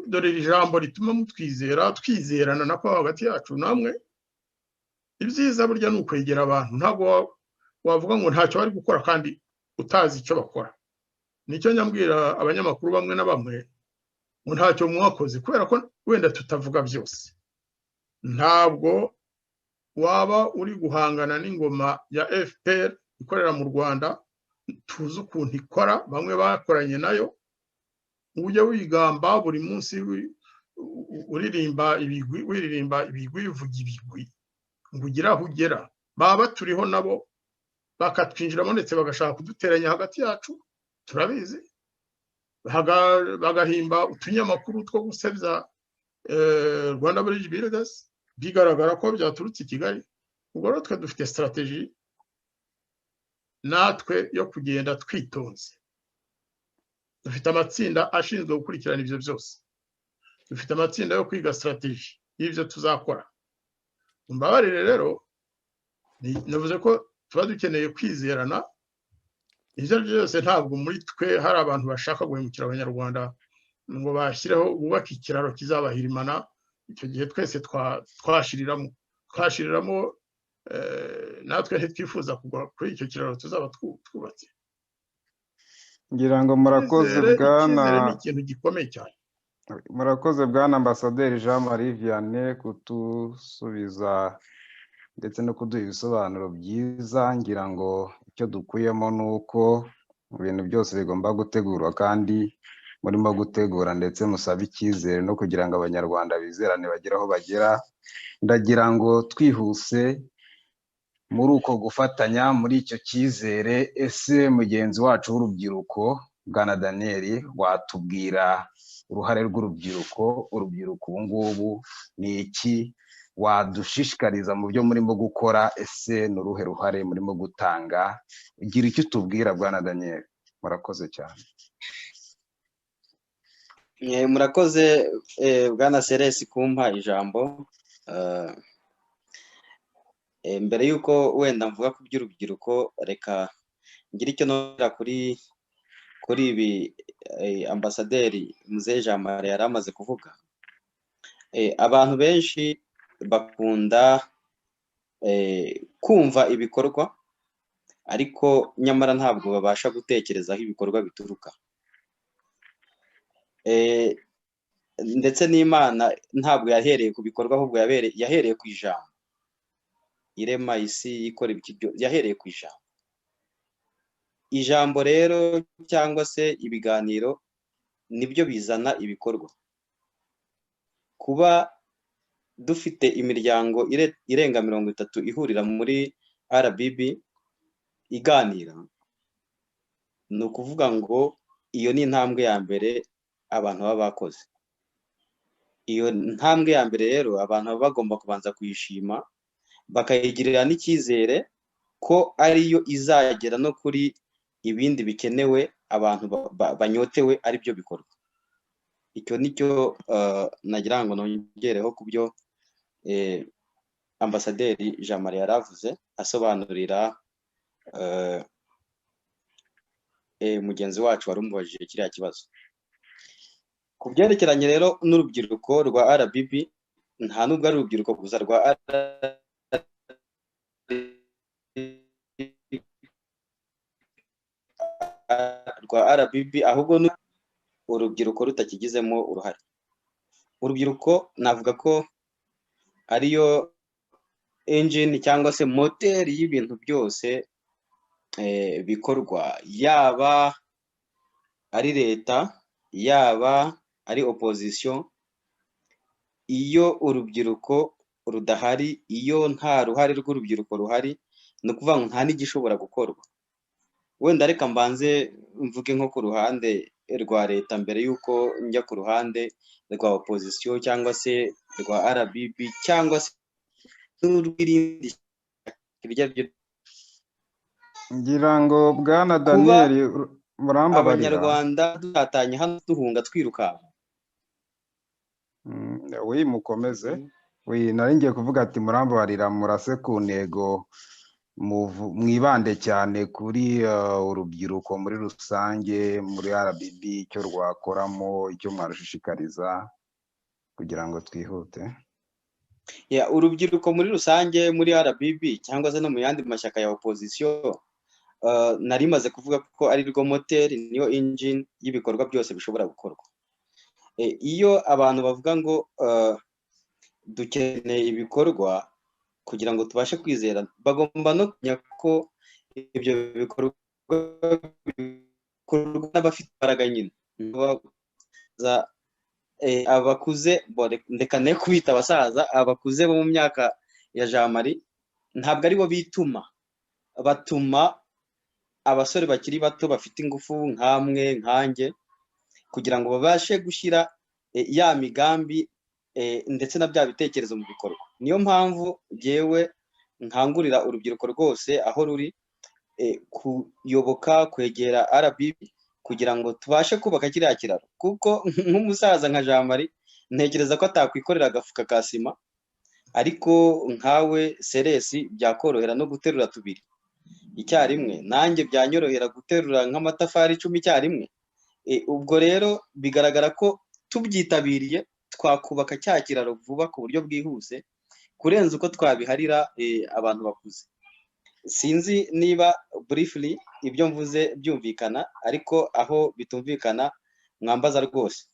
dore iri jambo rituma mutwizera, twizerana nako hagati yacu namwe. Ibyiza burya ni ukwegera abantu. Ntabwo wavuga ngo ntacyo bari gukora kandi utazi icyo bakora. Nicyo nyambwira abanyamakuru bamwe na bamwe ngo ntacyo mwakoze, kubera ko wenda tutavuga byose. Ntabwo waba uri guhangana n'ingoma ya FPR ikorera mu Rwanda, tuzi ukuntu ikora, bamwe bakoranye nayo. Ujya wigamba buri munsi uririmba ibigwi, uvuga ibigwi ngo ugire aho ugera. Baba turiho nabo bakatwinjiramo ndetse bagashaka kuduteranya hagati yacu, turabizi. Bagahimba utunyamakuru two gusebya Rwanda Bridge Builders, bigaragara ko byaturutse i Kigali. Ubwo rero twe dufite strategy natwe yo kugenda twitonze. Dufite amatsinda ashinzwe gukurikirana ibyo byose. Dufite amatsinda yo kwiga strategy y'ibyo tuzakora. Mbabarire rero, navuze ko tuba dukeneye kwizerana. Ibyo byose ntabwo muri twe hari abantu bashaka guhemukira abanyarwanda ngo bashyireho bubaka ikiraro kizabahirimana. Icyo gihe twese twashiriramo, natwe ntitwifuza kugwa kuri icyo kiraro tuzaba twubatse. ngira ngo murakoze bwana, ni ikintu gikomeye cyane. murakoze bwana Ambasaderi Jean Marie Vianney kutusubiza ndetse no kuduha ibisobanuro byiza. Ngira ngo icyo dukuyemo ni uko ibintu byose bigomba gutegurwa kandi murimo gutegura ndetse musaba icyizere no kugira ngo abanyarwanda bizerane bagere aho bagera. Ndagira ngo twihuse muri uko gufatanya muri icyo cyizere, ese mugenzi wacu w'urubyiruko Bwana Daniel watubwira uruhare rw'urubyiruko ubu ngubu ni iki? Wadushishikariza mu byo murimo gukora, ese ni uruhe ruhare murimo gutanga? Gira icyo utubwira Bwana Daniel. Murakoze cyane. Murakoze Bwana Seresi kumpa ijambo. Mbere y'uko wenda mvuga ku by'urubyiruko, reka ngire icyo nora kuri ibi ambasaderi Muzehe Jean Marie yari amaze kuvuga. Abantu benshi bakunda kumva ibikorwa, ariko nyamara ntabwo babasha gutekereza aho ibikorwa bituruka. Ndetse n'Imana ntabwo yahereye ku bikorwa, ahubwo yahereye ku ijambo. Irema isi, ikora ibiki byose, yahereye ku ijambo. Ijambo rero cyangwa se ibiganiro nibyo bizana ibikorwa. Kuba dufite imiryango irenga 30 ihurira muri RBB iganira, ni ukuvuga ngo iyo ni intambwe ya mbere abantu baba bakoze. Iyo ntambwe ya mbere rero abantu baba bagomba kubanza kuyishima, bakayigirira n'icyizere ko ariyo izagera no kuri ibindi bikenewe abantu banyotewe ari byo bikorwa. Icyo nicyo nagira ngo nongereho ku byo ambasaderi Jean Marie yaravuze asobanurira mugenzi wacu wari umubajije kiriya kibazo. Ku byerekeranye rero n'urubyiruko rwa RBB, nta nubwo ari urubyiruko gusa rwa RBB, ahubwo urubyiruko rutakigizemo uruhare. Urubyiruko navuga ko ariyo engine cyangwa se moteri y'ibintu byose bikorwa, yaba ari leta, yaba ari opposition. Iyo urubyiruko rudahari, iyo nta ruhare rw'urubyiruko ruhari, ni ukuvuga ngo nta n'igishobora gukorwa. Wenda reka mbanze mvuge nko ku ruhande rwa leta mbere y'uko njya ku ruhande rwa opposition cyangwa se rwa RBB cyangwa se n'urw'irindi. Ngira ngo Bwana Daniel murambabarira, Abanyarwanda dutatanye hano duhunga twirukanka. Oui, mukomeze. Oui, nari ngiye kuvuga ati murambabarira, murase ku ntego, mwibande cyane kuri urubyiruko muri rusange muri RBB, icyo rwakoramo, icyo mwarushishikariza kugira ngo twihute. Urubyiruko muri rusange muri RBB cyangwa se no mu yandi mashyaka ya opposition, nari maze kuvuga ko ari rwo moteri, niyo engine y'ibikorwa byose bishobora gukorwa. Iyo abantu bavuga ngo dukeneye ibikorwa kugira ngo tubashe kwizera, bagomba no kumenya ko ibyo bikorwa bikorwa n'abafite imbaraga nyine. Abakuze, ndeka ne kubita abasaza, abakuze bo mu myaka ya Jean Marie ntabwo aribo bituma, batuma abasore bakiri bato bafite ingufu nkamwe nkanjye, kugira ngo babashe gushyira ya migambi ndetse na bya bitekerezo mu bikorwa. Niyo mpamvu jyewe nkangurira urubyiruko rwose aho ruri kuyoboka, kwegera RBB kugira ngo tubashe kubaka kiriya kiraro. Kuko nk'umusaza nka Jean Marie ntekereza ko atakwikorera agafuka ka sima, ariko nkawe Seresi byakorohera no guterura tubiri icyarimwe, nanjye byanyorohera guterura nk'amatafari 10 icyarimwe. Ubwo rero bigaragara ko tubyitabiriye twakubaka cya kiraro vuba ku buryo bwihuse kurenza uko twabiharira abantu bakuze. Sinzi niba briefly ibyo mvuze byumvikana, ariko aho bitumvikana mwambaza rwose.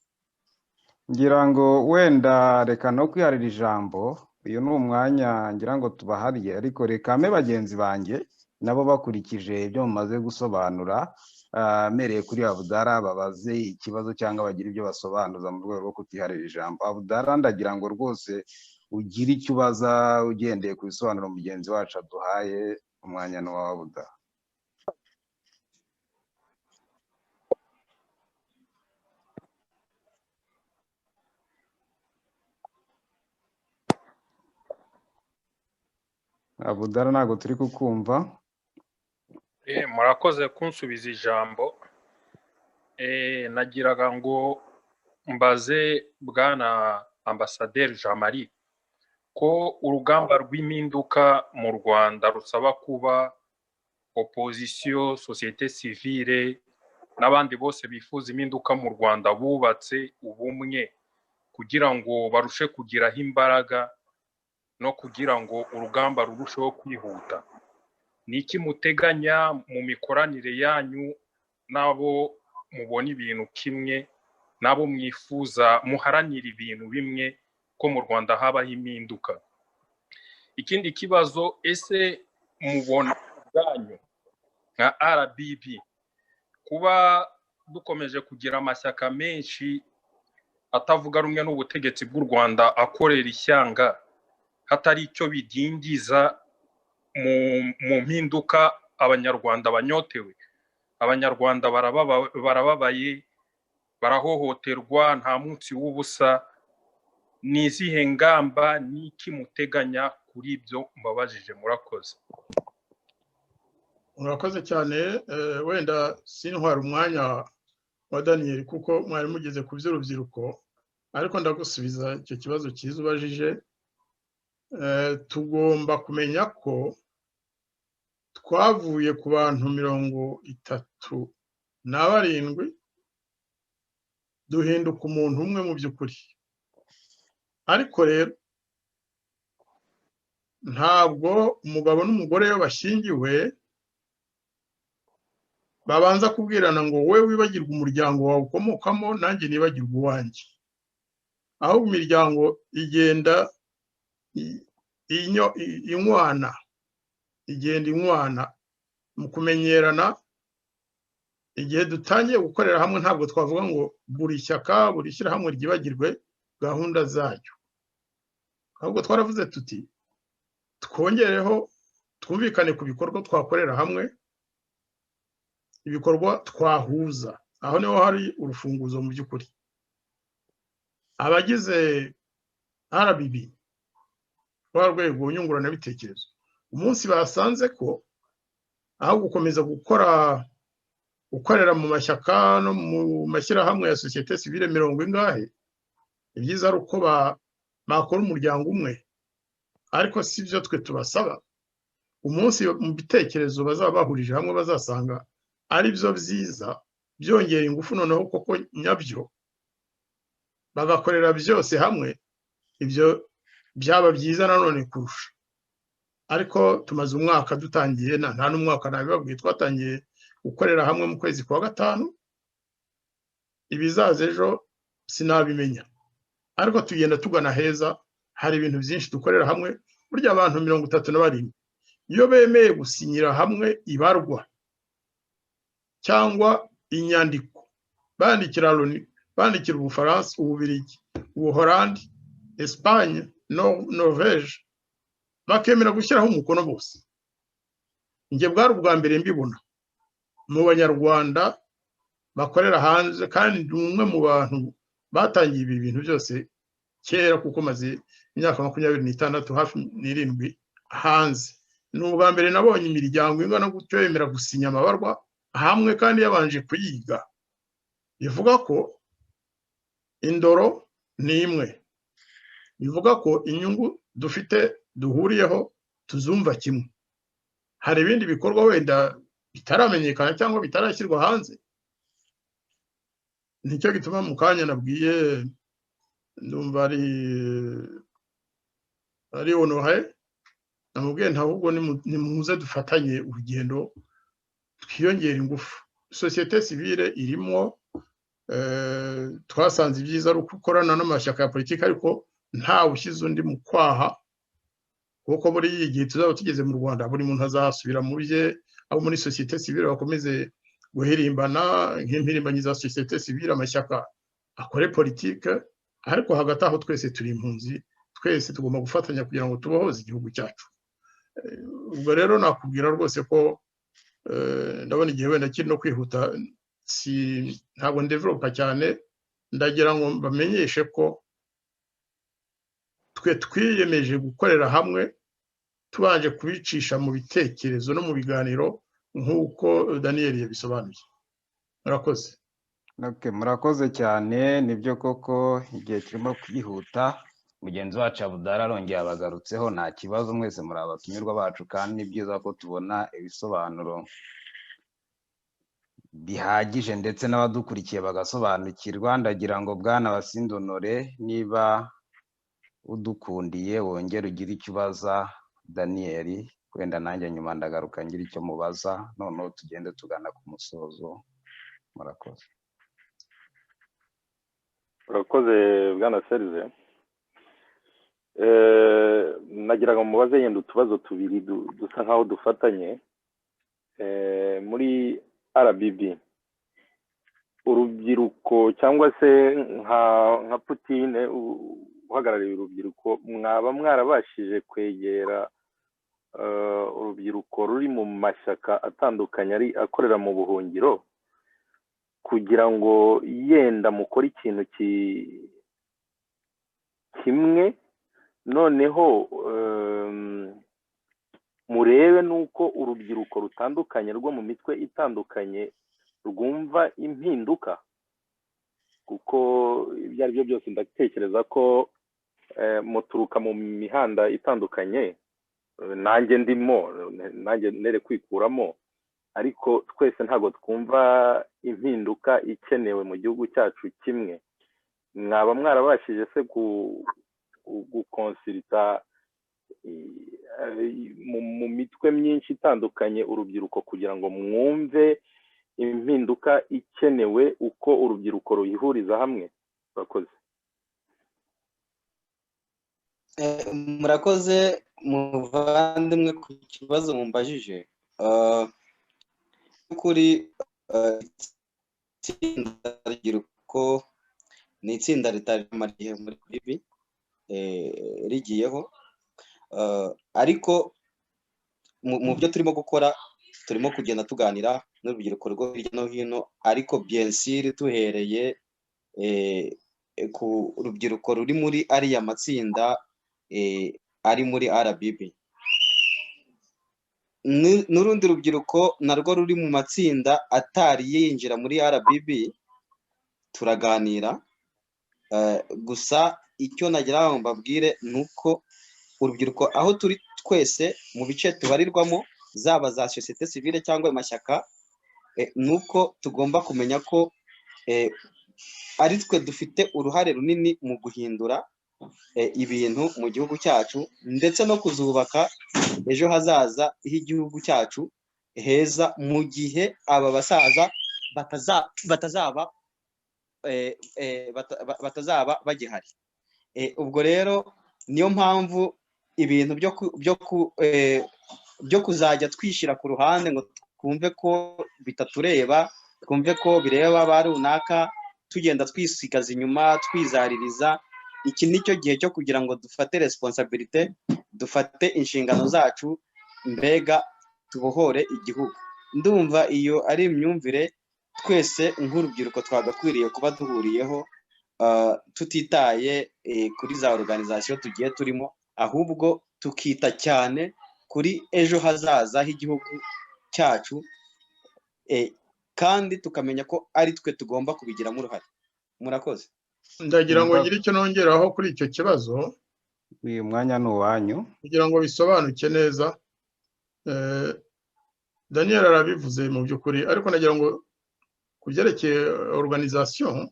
Ngira ngo wenda reka no kwiharira ijambo, uyu ni umwanya ngira ngo tubahariye, ariko reka me bagenzi banjye nabo bakurikije ibyo mumaze gusobanura mereye kuri Abdara babaze ikibazo cyangwa bagira ibyo basobanuza mu rwego rwo kutiharira ijambo. Abdara, ndagira ngo rwose ugire icyo ubaza ugendeye ku bisobanuro mugenzi wacu aduhaye. Umwanya ni uwawe Abdara. Abdara, ntabwo turi kukumva. Murakoze kunsubiza ijambo. Nagiraga ngo mbaze bwana ambasaderi Jean Marie ko urugamba rw'impinduka mu Rwanda rusaba kuba opposition, société civile n'abandi bose bifuza impinduka mu Rwanda bubatse ubumwe kugira ngo barushe kugiraho imbaraga no kugira ngo urugamba rurusheho kwihuta. Ni iki muteganya mu mikoranire yanyu n'abo mubona ibintu kimwe, n'abo mwifuza muharanira ibintu bimwe ko mu Rwanda habaho impinduka? Ikindi kibazo, ese mubona ubwanyu nka RBB kuba dukomeje kugira amashyaka menshi atavuga rumwe n'ubutegetsi bw'u Rwanda akorera ishyanga hatari icyo bidindiza mu mpinduka abanyarwanda banyotewe? Abanyarwanda barababaye, barahohoterwa, nta munsi w'ubusa. Ni izihe ngamba n'iki muteganya kuri ibyo mbabajije? Murakoze. Murakoze cyane. Wenda sintwara umwanya wa Daniel kuko mwari mugeze ku by'urubyiruko, ariko ndagusubiza icyo kibazo cyiza ubajije. Tugomba kumenya ko twavuye ku bantu 37 duhinduka umuntu umwe mu by'ukuri. Ariko rero ntabwo umugabo n'umugore iyo bashyingiwe babanza kubwirana ngo wowe wibagirwe umuryango wawe ukomokamo nanjye nibagirwe uwanjye. Aho imiryango igenda inywana mu kumenyerana. Igihe dutangiye gukorera hamwe ntabwo twavuga ngo buri shyaka buri shyirahamwe ryibagirwe gahunda zayo, ahubwo twaravuze tuti twongereho twumvikane ku bikorwa twakorera hamwe, ibikorwa twahuza. Aho niho hari urufunguzo mu by'ukuri. Abagize RBB rwa rwego nyunguranabitekerezo umunsi basanze ko aho gukomeza gukorera mu mashyaka no mu mashyirahamwe ya société civile 40 ibyiza ari uko bakora umuryango umwe. Ariko si byo twe tubasaba. Umunsi mu bitekerezo bazaba bahurije hamwe bazasanga ari byo byiza, byongera ingufu noneho koko nyabyo, bagakorera byose hamwe, ibyo byaba byiza nanone kurusha. Ariko tumaze umwaka dutangiye, nta n'umwaka nabibabwiye, twatangiye gukorera hamwe mu kwezi kwa gatanu. Ibizaza ejo sinabimenya, ariko tugenda tugana heza. Hari ibintu byinshi dukorera hamwe. Burya abantu 37 iyo bemeye gusinyira hamwe ibarwa cyangwa inyandiko, bandikira Loni, bandikira Ubufaransa, Ububiligi, Ubuholandi, Espagne, Norvège, bakemera gushyiraho umukono bose. Njye bwari ubwa mbere mbibona mu banyarwanda bakorera hanze, kandi umwe mu bantu batangiye ibi bintu byose kera kuko maze imyaka 26 hafi 7 hanze. Ni ubwa mbere nabonye imiryango ingana gutyo yemera gusinya amabarwa hamwe kandi yabanje kuyiga. Bivuga ko indoro ni imwe, bivuga ko inyungu dufite duhuriyeho tuzumva kimwe. Hari ibindi bikorwa wenda bitaramenyekana cyangwa bitarashyirwa hanze. Nicyo gituma mu kanya nabwiye, ndumva ari Honoré, namubwiye ntabwo nimuze dufatanye urugendo twiyongera ingufu. Société civile irimo, twasanze ibyiza ari ukorana n'amashyaka ya politiki, ariko nta ushyize undi mu kwaha kuko muri iyi gihe tuzaba tugeze mu Rwanda buri muntu azasubira mu bye, abo muri sosiyete sivile bakomeze guhirimbana nk'impirimbanyi za sosiyete sivile, amashyaka akore politike, ariko hagati aho twese turi impunzi, twese tugomba gufatanya kugira ngo tubohoze igihugu cyacu. Ubwo rero nakubwira rwose ko ndabona igihe wenda kiri no kwihuta, ntabwo ndevelopa cyane, ndagira ngo bamenyeshe ko twe twiyemeje gukorera hamwe tubanje kubicisha mu bitekerezo no mu biganiro nk'uko Daniel yabisobanuye. Murakoze. Murakoze cyane, nibyo koko igihe kirimo kwihuta. Mugenzi wacu Abudara arongeye abagarutseho, nta kibazo, mwese muri abatumirwa bacu kandi ni byiza ko tubona ibisobanuro bihagije ndetse n'abadukurikiye bagasobanukirwa. Ndagira ngo Bwana Basindi Honoré, niba udukundiye wongere ugire icyo ubaza Daniel, wenda nanjye nyuma ndagaruka ngira icyo mubaza, noneho tugende tugana ku musozo. Murakoze. Murakoze Bwana Serge. Nagira ngo mubaze yenda utubazo tubiri dusa nkaho dufatanye. Muri RBB urubyiruko cyangwa se nka Putin uhagarariye urubyiruko, mwaba mwarabashije kwegera urubyiruko ruri mu mashyaka atandukanye ari akorera mu buhungiro kugira ngo yenda mukore ikintu kimwe, noneho murebe nuko urubyiruko rutandukanye rwo mu mitwe itandukanye rwumva impinduka, kuko ibyo ari byo byose ndatekereza ko muturuka mu mihanda itandukanye, nanjye ndimo, nanjye nere kwikuramo, ariko twese ntabwo twumva impinduka ikenewe mu gihugu cyacu kimwe. Mwaba mwarabashije se gukonsirita mu mitwe myinshi itandukanye urubyiruko kugira ngo mwumve impinduka ikenewe uko urubyiruko ruyihuriza hamwe? Murakoze. Murakoze muvandimwe ku kibazo mumbajije. Kuri itsinda ry'urubyiruko ni itsinda ritamariye muri ibi rigiyeho, ariko mu byo turimo gukora turimo kugenda tuganira n'urubyiruko rwo hirya no hino, ariko bien sûr tuhereye ku rubyiruko ruri muri ariya matsinda ari muri RBB. N'urundi rubyiruko narwo ruri mu matsinda atari yinjira muri RBB turaganira, gusa icyo nagira ngo mbabwire nuko urubyiruko aho turi twese mu bice tubarirwamo, zaba za societe civile cyangwa amashyaka, nuko tugomba kumenya ko ari twe dufite uruhare runini mu guhindura ibintu mu gihugu cyacu, ndetse no kuzubaka ejo hazaza h'igihugu cyacu heza, mu gihe aba basaza batazaba bagihari. Ubwo rero niyo mpamvu ibintu byo kuzajya twishyira ku ruhande ngo twumve ko bitatureba, twumve ko bireba ba runaka, tugenda twisigaza inyuma twizaririza, iki nicyo gihe cyo kugira ngo dufate responsabilité, dufate inshingano zacu, mbega tubohore igihugu. Ndumva iyo ari imyumvire twese nk'urubyiruko twagakwiriye kuba duhuriyeho, tutitaye kuri za organisation tugiye turimo, ahubwo tukita cyane kuri ejo hazaza h'igihugu cyacu, kandi tukamenya ko ari twe tugomba kubigiramo uruhare. Murakoze. Ndagira ngo ngire icyo nongeraho kuri icyo kibazo. Uyu mwanya ni uwanyu kugira ngo bisobanuke neza. Daniel arabivuze mu by'ukuri, ariko nagira ngo kubyerekeye organisation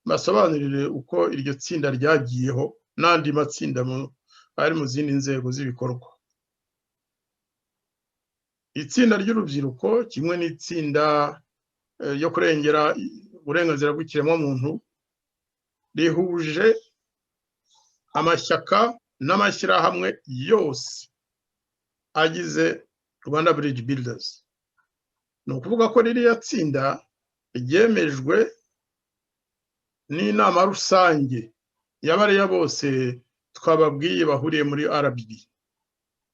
basobanurire uko iryo tsinda ryagiyeho n'andi matsinda ari mu zindi nzego z'ibikorwa. Itsinda ry'urubyiruko kimwe n'itsinda ryo kurengera uburenganzira bw'ikiremwamuntu rihuje amashyaka n'amashyirahamwe yose agize Rwanda Bridge Builders. Ni ukuvuga ko ririya tsinda ryemejwe n'inama rusange y'abariya bose twababwiye bahuriye muri RBB.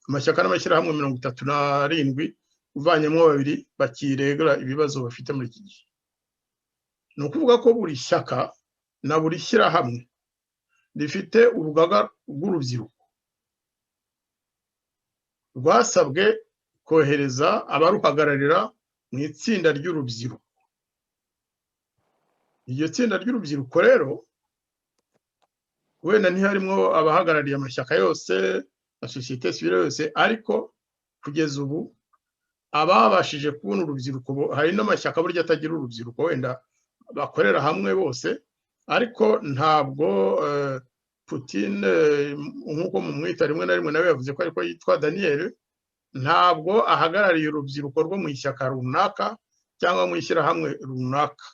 Amashyaka n'amashyirahamwe 37 uvanyemo 2 bakiregera ibibazo bafite muri iki gihe. Ni ukuvuga ko buri shyaka na buri shyirahamwe rifite urugaga rw'urubyiruko rwasabwe kohereza abaruhagararira mu itsinda ry'urubyiruko. Iryo tsinda ry'urubyiruko rero wenda ntiharimo abahagarariye amashyaka yose na sosiyete sivile yose, ariko kugeza ubu ababashije kubona urubyiruko, hari n'amashyaka burya atagira urubyiruko wenda bakorera hamwe bose, ariko ntabwo Putin nk'uko mumwita rimwe na rimwe nawe yavuze ko ariko yitwa Daniel, ntabwo ahagarariye urubyiruko rwo mu ishyaka runaka cyangwa mu ishyirahamwe runaka.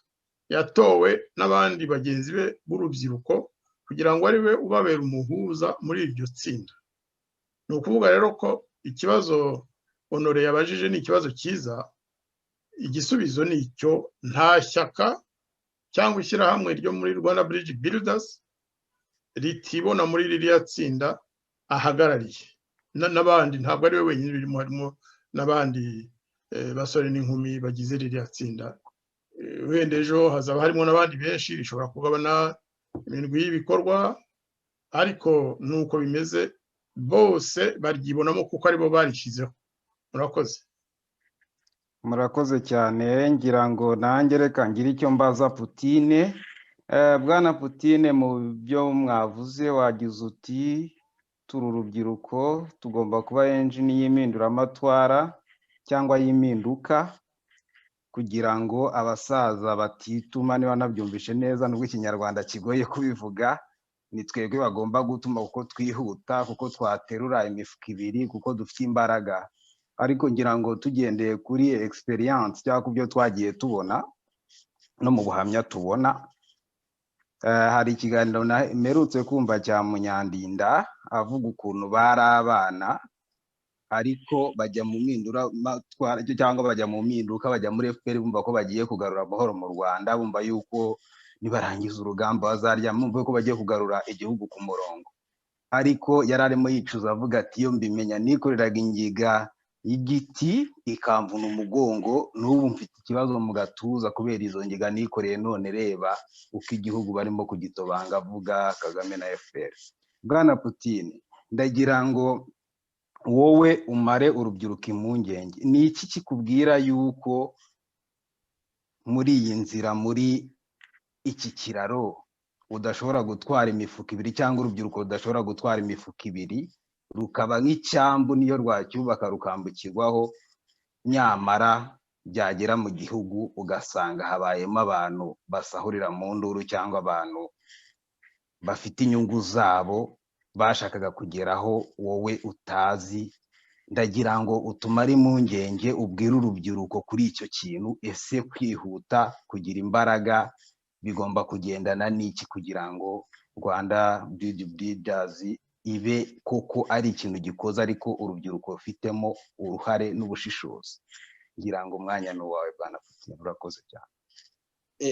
Yatowe n'abandi bagenzi be b'urubyiruko kugira ngo ari we ubabera umuhuza muri iryo tsinda. Ni ukuvuga rero ko ikibazo Honore yabajije ni ikibazo cyiza, igisubizo ni icyo, nta shyaka cyangwa ishyirahamwe ryo muri Rwanda Bridge Builders ritibona muri ririya tsinda ahagarariye. N'abandi ntabwo ari we wenyine birimo, harimo n'abandi basore n'inkumi bagize ririya tsinda. Wenda ejo hazaba harimo n'abandi benshi, rishobora kugabana imindwi y'ibikorwa, ariko nuko bimeze, bose baryibonamo kuko aribo barishyizeho. Murakoze. Murakoze cyane, ngira ngo nanjye reka ngira icyo mbaza Putine. Bwana Putine, mu byo mwavuze wagize uti turi urubyiruko tugomba kuba engine y'impinduramatwara cyangwa y'impinduka kugira ngo abasaza batituma, niba nabyumvishe neza, nubwo ikinyarwanda kigoye kubivuga, ni twebwe bagomba gutuma kuko twihuta, kuko twaterura imifuka 2, kuko dufite imbaraga. Ariko ngira ngo tugendeye kuri experience cyangwa ku byo twagiye tubona no mu buhamya tubona, hari ikiganiro mperutse kumva cya Munyandinda avuga ukuntu bari abana ariko bajya mu mpinduramatwara cyangwa bajya mu mpinduka, bajya muri FPR bumva ko bagiye kugarura amahoro mu Rwanda, bumva yuko nibarangiza urugamba bazarya, bumva ko bagiye kugarura igihugu ku murongo. Ariko yari arimo yicuza avuga ati iyo mbimenya nikoreraga ingiga y'igiti ikamvuna umugongo, n'ubu mfite ikibazo mu gatuza kubera izo ngiga nikoreye, none reba uko igihugu barimo kugitobanga, avuga Kagame na FPR. Bwana Putin, ndagira ngo wowe umare urubyiruko impungenge, ni iki kikubwira yuko muri iyi nzira, muri iki kiraro udashobora gutwara imifuka 2 cyangwa urubyiruko rudashobora gutwara imifuka 2, rukaba nk'icyambu niyo rwacyubaka rukambukirwaho, nyamara byagera mu gihugu ugasanga habayemo abantu basahurira mu nduru cyangwa abantu bafite inyungu zabo bashakaga kugeraho wowe utazi. Ndagira ngo utumare impungenge, ubwire urubyiruko kuri icyo kintu. Ese kwihuta, kugira imbaraga bigomba kugendana n'iki kugira ngo Rwanda Bridge Builders ibe koko ari ikintu gikoze ariko urubyiruko rufitemo uruhare n'ubushishozi? Ngira ngo umwanya ni uwawe Bwana Putin. Murakoze cyane.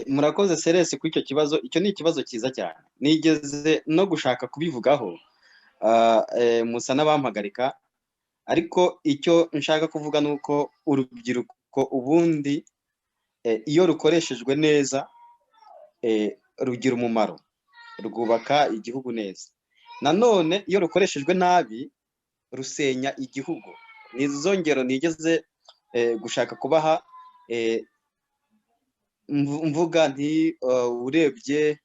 Murakoze Seresi kuri icyo kibazo. Icyo ni ikibazo cyiza cyane, nigeze no gushaka kubivugaho musa n'abampagarika, ariko icyo nshaka kuvuga ni uko urubyiruko ubundi iyo rukoreshejwe neza rugira umumaro, rwubaka igihugu neza. Nanone iyo rukoreshejwe nabi rusenya igihugu. Nizo ngero nigeze gushaka kubaha, mvuga nti urebye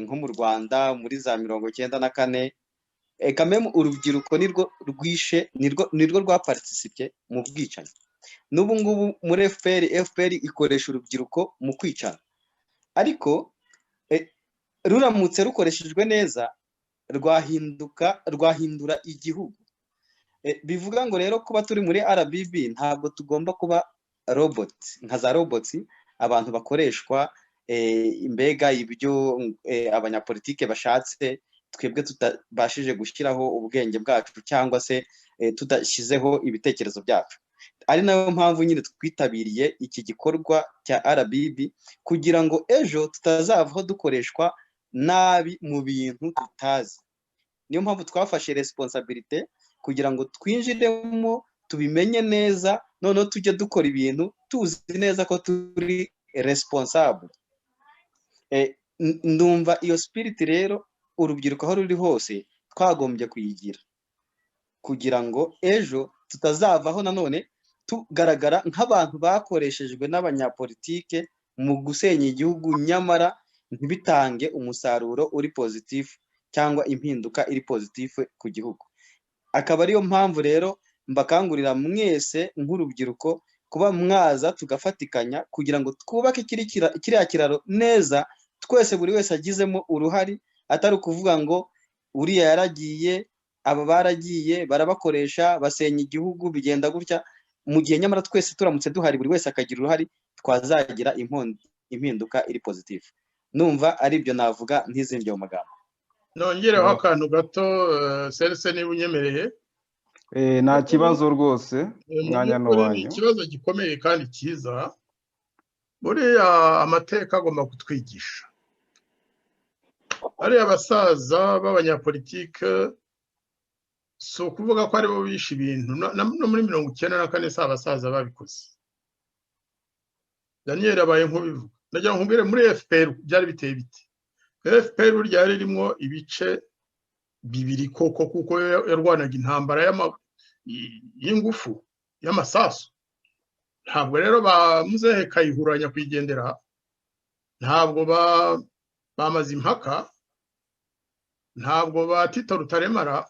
nko mu Rwanda muri za 1994, kameme urubyiruko nirwo rwishe, nirwo rwaparticipye mu bwicanyi. N'ubu ngubu muri FPR ikoresha urubyiruko mu kwicana, ariko ruramutse rukoreshejwe neza rwahindura igihugu. Bivuga ngo rero kuba turi muri RBB ntabwo tugomba kuba nka za robots, abantu bakoreshwa imbega ibyo abanyapolitike bashatse twebwe tutabashije gushyiraho ubwenge bwacu cyangwa se tudashyizeho ibitekerezo byacu. Ari nayo mpamvu nyine twitabiriye iki gikorwa cya RBB kugira ngo ejo tutazavaho dukoreshwa nabi mu bintu tutazi. Niyo mpamvu twafashe responsabilité kugira ngo twinjiremo tubimenye neza, noneho tujye dukora ibintu tuzi neza ko turi responsable. Ndumva iyo spirit rero urubyiruko aho ruri hose twagombye kuyigira kugira ngo ejo tutazavaho nanone tugaragara nk'abantu bakoreshejwe n'abanyapolitike mu gusenya igihugu, nyamara ntibitange umusaruro uri positif cyangwa impinduka iri positif ku gihugu. Akaba ariyo mpamvu rero mbakangurira mwese nk'urubyiruko kuba mwaza tugafatikanya kugira ngo twubake kiriya kiraro neza, twese buri wese agizemo uruhari, atari ukuvuga ngo uriya yaragiye, aba baragiye barabakoresha basenya igihugu bigenda gutya, mu gihe nyamara twese turamutse duhari buri wese akagira uruhari twazagira impinduka iri positif. Numva ari byo navuga ntizindi mu magambo. Nongereho akantu gato Serse niba unyemereye. Nta kibazo rwose, mwanya n'uwanyu. Ikibazo gikomeye kandi cyiza, buriya amateka agomba kutwigisha. Ariya abasaza b'abanyapolitike si ukuvuga ko aribo bishe ibintu, no muri 1994 si abasaza babikoze. Daniel abaye nk'ubivuga. Ndagira ngo nkubwire muri FPR byari biteye biti. FPR ryari ririmo ibice bibiri koko, kuko yarwanaga intambara y'ingufu y'amasasu. Ntabwo rero bamuzehe Kayihuranya kwigendera, ntabwo bamaze impaka, ntabwo ba Tito Rutaremara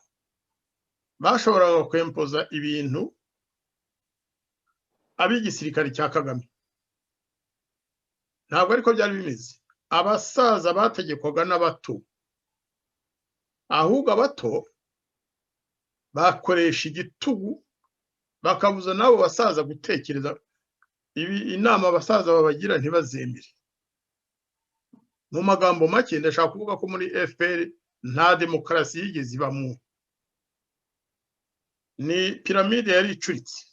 bashoboraga kwempoza ibintu ab'igisirikare cya Kagame. Ntabwo ariko byari bimeze. Abasaza bategekwaga n'abato, ahubwo abato bakoresha igitugu bakabuza nabo basaza gutekereza. Inama abasaza babagira ntibazemere. Mu magambo make ndashaka kuvuga ko muri FPR nta demokarasi yigeze ibamo. Ni piramide yari icuritse.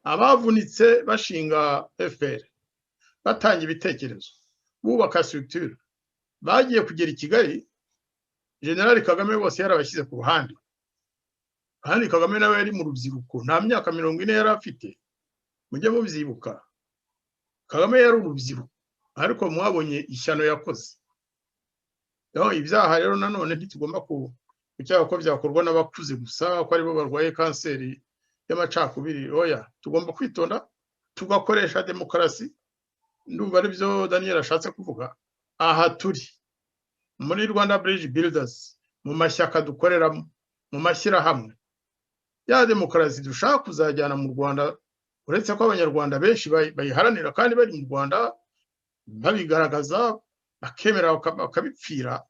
Abavunitse bashinga FPR batanga ibitekerezo, bubaka structure, bagiye kugera i Kigali, General Kagame bose yarabashyize ku ruhande. Kandi Kagame nawe yari mu rubyiruko, nta myaka 40 yari afite. Mujye mubyibuka, Kagame yari urubyiruko, ariko mwabonye ishyano yakoze. Ibyaha rero nanone ntitugomba kucyaha ko byakorwa n'abakuze gusa, ko aribo barwaye kanseri y'amacakubiri. Oya, tugomba kwitonda tugakoresha demokarasi. Ndumva ari byo Daniel ashatse kuvuga. Aha turi muri Rwanda Bridge Builders, mu mashyaka dukoreramo, mu mashyirahamwe, ya demokarasi dushaka kuzajyana mu Rwanda, uretse ko abanyarwanda benshi bayiharanira kandi bari mu Rwanda babigaragaza, bakemera bakabipfira.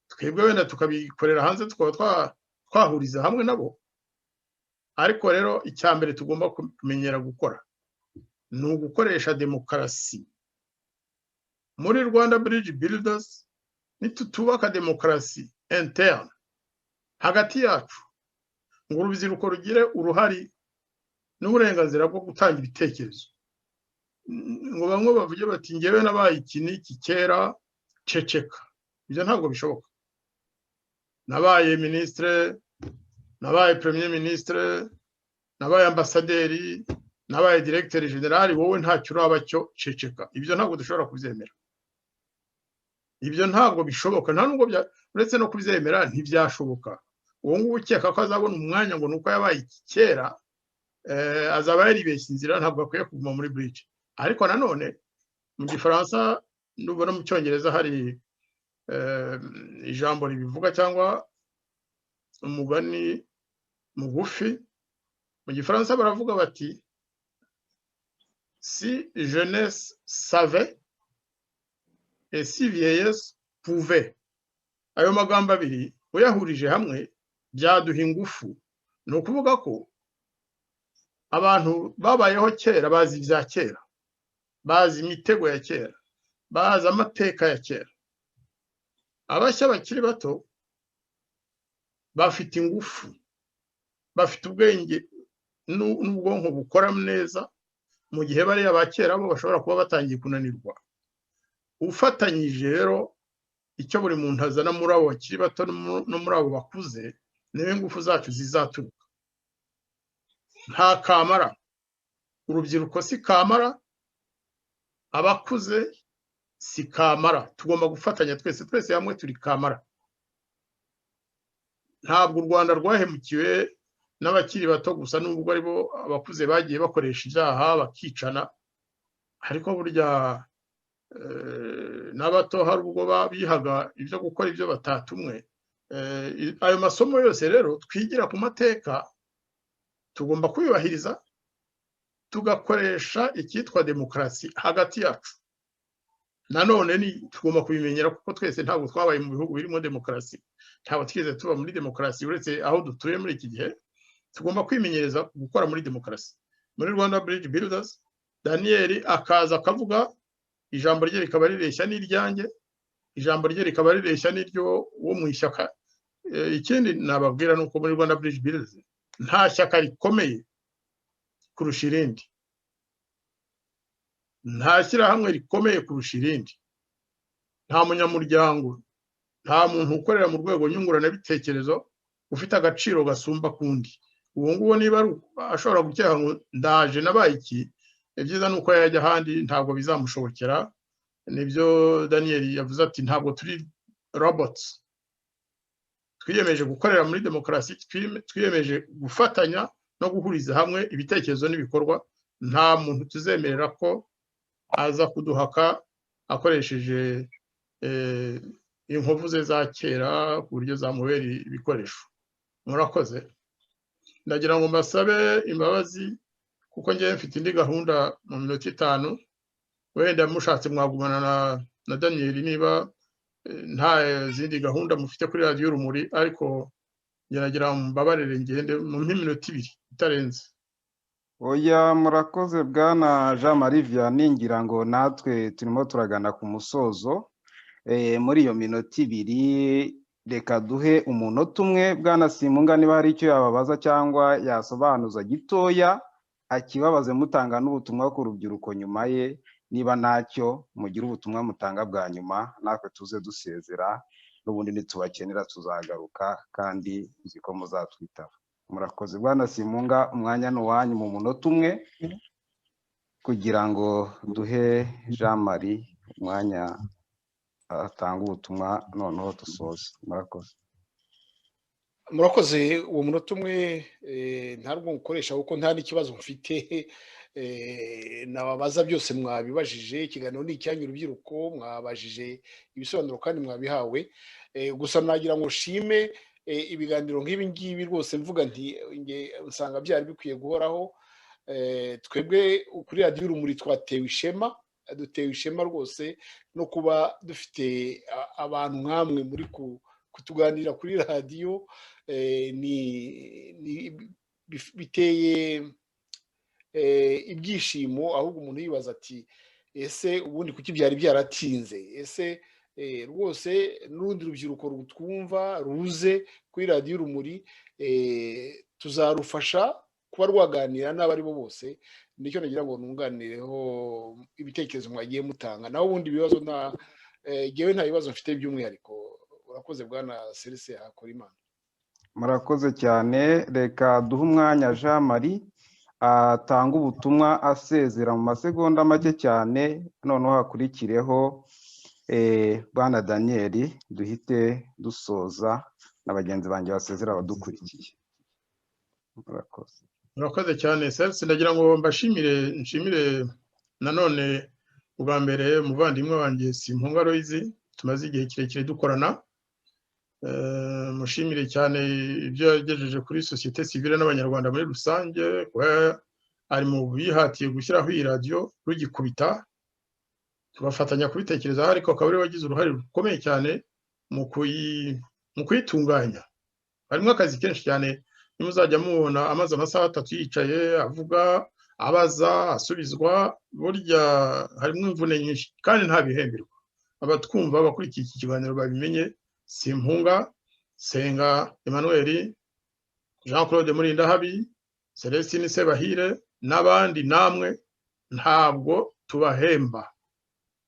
Twebwe wenda tukabikorera hanze, tukaba twahuriza hamwe nabo. Ariko rero icyambere tugomba kumenyera gukora ni ugukoresha demokarasi. Muri Rwanda Bridge Builders nitutubaka demokarasi interne hagati yacu, ngo urubyiruko rugire uruhari n'uburenganzira bwo gutanga ibitekerezo, ngo bamwe bavuge bati ngewe nabaye iki n'iki kera, ceceka. Ibyo ntabwo bishoboka. Nabaye ministre, nabaye premier ministre, nabaye ambasaderi, nabaye directeur general, wowe ntacyo uraba cyo, ceceka. Ibyo ntabwo dushobora kubyemera. Ibyo ntabwo bishoboka, nta nubwo uretse no kubyemera ntibyashoboka. Uwo nguwo ukeka ko azabona umwanya ngo nuko yabaye iki kera, azaba yaribeshye inzira, ntabwo akwiye kuguma muri bridge. Ariko nanone mu Gifaransa no mu Cyongereza hari ijambo ribivuga cyangwa umugani mugufi. Mu Gifaransa baravuga bati si jeunesse savait et si vieillesse pouvait. Ayo magambo abiri uyahurije hamwe byaduha ingufu. Ni ukuvuga ko abantu babayeho kera bazi ibya kera, bazi imitego ya kera, bazi amateka ya kera. abashya bakiri bato bafite ingufu, bafite ubwenge n'ubwonko bukora neza, mu gihe bariya ba kera bo bashobora kuba batangiye kunanirwa. Ufatanyije rero icyo buri muntu azana muri abo bakiri bato no muri abo bakuze, niyo ingufu zacu zizaturuka. Nta kamara, urubyiruko si kamara, abakuze si kamara, tugomba gufatanya twese hamwe turi kamara. Ntabwo u Rwanda rwahemukiwe n'abakiri bato gusa, nubwo aribo abakuze bagiye bakoresha ibyaha bakicana, ariko burya n'abato hari ubwo bihaga ibyo gukora ibyo batatumwe. Ayo masomo yose rero twigira ku mateka tugomba kubibahiriza, tugakoresha icyitwa demokarasi hagati yacu. Nanone tugomba kubimenyera kuko twese ntabwo twabaye mu bihugu birimo demokarasi, ntabwo twigeze tuba muri demokarasi uretse aho dutuye muri iki gihe. Tugomba kwimenyereza gukora muri demokarasi. Muri Rwanda Bridge Builders, Daniel akaza akavuga, ijambo rye rikaba rireshya n'iryanjye, ijambo rye rikaba rireshya n'iryo wo mu ishyaka. Ikindi nababwira nuko muri Rwanda Bridge Builders nta shyaka rikomeye kurusha irindi, nta shyirahamwe rikomeye kurusha irindi, nta munyamuryango, nta muntu ukorera mu rwego nyunguranabitekerezo ufite agaciro gasumba kundi. Uwo nguwo niba ashobora gukeka ngo ndaje nabaye iki, ibyiza ni uko yajya ahandi, ntabwo bizamushobokera. Nibyo Daniel yavuze ati ntabwo turi robots, twiyemeje gukorera muri demokarasi, twiyemeje gufatanya no guhuriza hamwe ibitekerezo n'ibikorwa. Nta muntu tuzemerera ko aza kuduhaka akoresheje inkovu ze za kera ku buryo zamubera ibikoresho. Murakoze. Ndagira ngo mbasabe imbabazi kuko ngiye mfite indi gahunda mu minota 5, wenda mushatse mwagumana na Daniel niba nta zindi gahunda mufite kuri Radio Urumuri, ariko ngira mbabarire ngende mu minota 2 itarenze. Oya, murakoze bwana Jean Marie Vianney, ngira ngo natwe turimo turagana ku musozo. Muri iyo minota 2 reka duhe umunota umwe bwana Simunga niba hari icyo yababaza cyangwa yasobanuza gitoya, akibabaze mutanga n'ubutumwa ku rubyiruko nyuma ye. Niba ntacyo mugira ubutumwa mutanga bwa nyuma, natwe tuze dusezera, n'ubundi nitubakenera tuzagaruka kandi nzi ko muzatwitaba. Murakoze bwana Simunga, umwanya ni uwanyu mu munota umwe kugira ngo duhe Jean Marie umwanya atanga ubutumwa, noneho dusoze. Murakoze. Murakoze. Uwo munota umwe ntabwo nkoresha kuko nta n'ikibazo mfite, nababaza byose mwabibajije. Ikiganiro ni icyanyu urubyiruko, mwabajije ibisobanuro kandi mwabihawe. Gusa nagira ngo shime ibiganiro nk'ibi ngibi rwose, mvuga nti usanga byari bikwiye guhoraho. Twebwe kuri Radio Urumuri dutewe ishema rwose no kuba dufite abantu nk'amwe muri kutuganira kuri radiyo. Biteye ibyishimo, ahubwo umuntu yibaza ati ese ubundi kuki byari byaratinze? Ese rwose n'urundi rubyiruko rutwumva ruze kuri Radio Urumuri, tuzarufasha kuba rwaganira n'abari bo bose. Nicyo nagira ngo nunganireho ibitekerezo mwagiye mutanga. Naho ubundi ibibazo ngewe nta bibazo mfite by'umwihariko. Urakoze bwana Serese Hakorimana. Murakoze cyane. Reka duhe umwanya Jean Marie atanga ubutumwa asezera mu masegonda make cyane, noneho hakurikireho bwana Daniel, duhite dusoza na bagenzi banjye basezera abadukurikiye. Murakoze. Murakoze cyane Serese. Ndagira ngo nshimire nanone ubwa mbere umuvandimwe wanjye Simpunga Loizi, tumaze igihe kirekire dukorana. Mushimire cyane ibyo yagejeje kuri societe civile n'abanyarwanda muri rusange, ari mu bihatiye gushyiraho iyi radio rugikubita, tubafatanya kubitekerezaho, ariko akaba ari wagize uruhare rukomeye cyane mu kuyitunganya. Harimo akazi kenshi cyane, nimuzajya mubona amaze amasaha 3 yicaye avuga, abaza, asubizwa, burya harimo imvune nyinshi kandi nta bihemberwa. abatwumva bakurikiye iki kiganiro babimenye, Simpunga, Senga Emmanuel, Jean Claude Murindahabi, Celestine Sebahire n'abandi, namwe ntabwo tubahemba.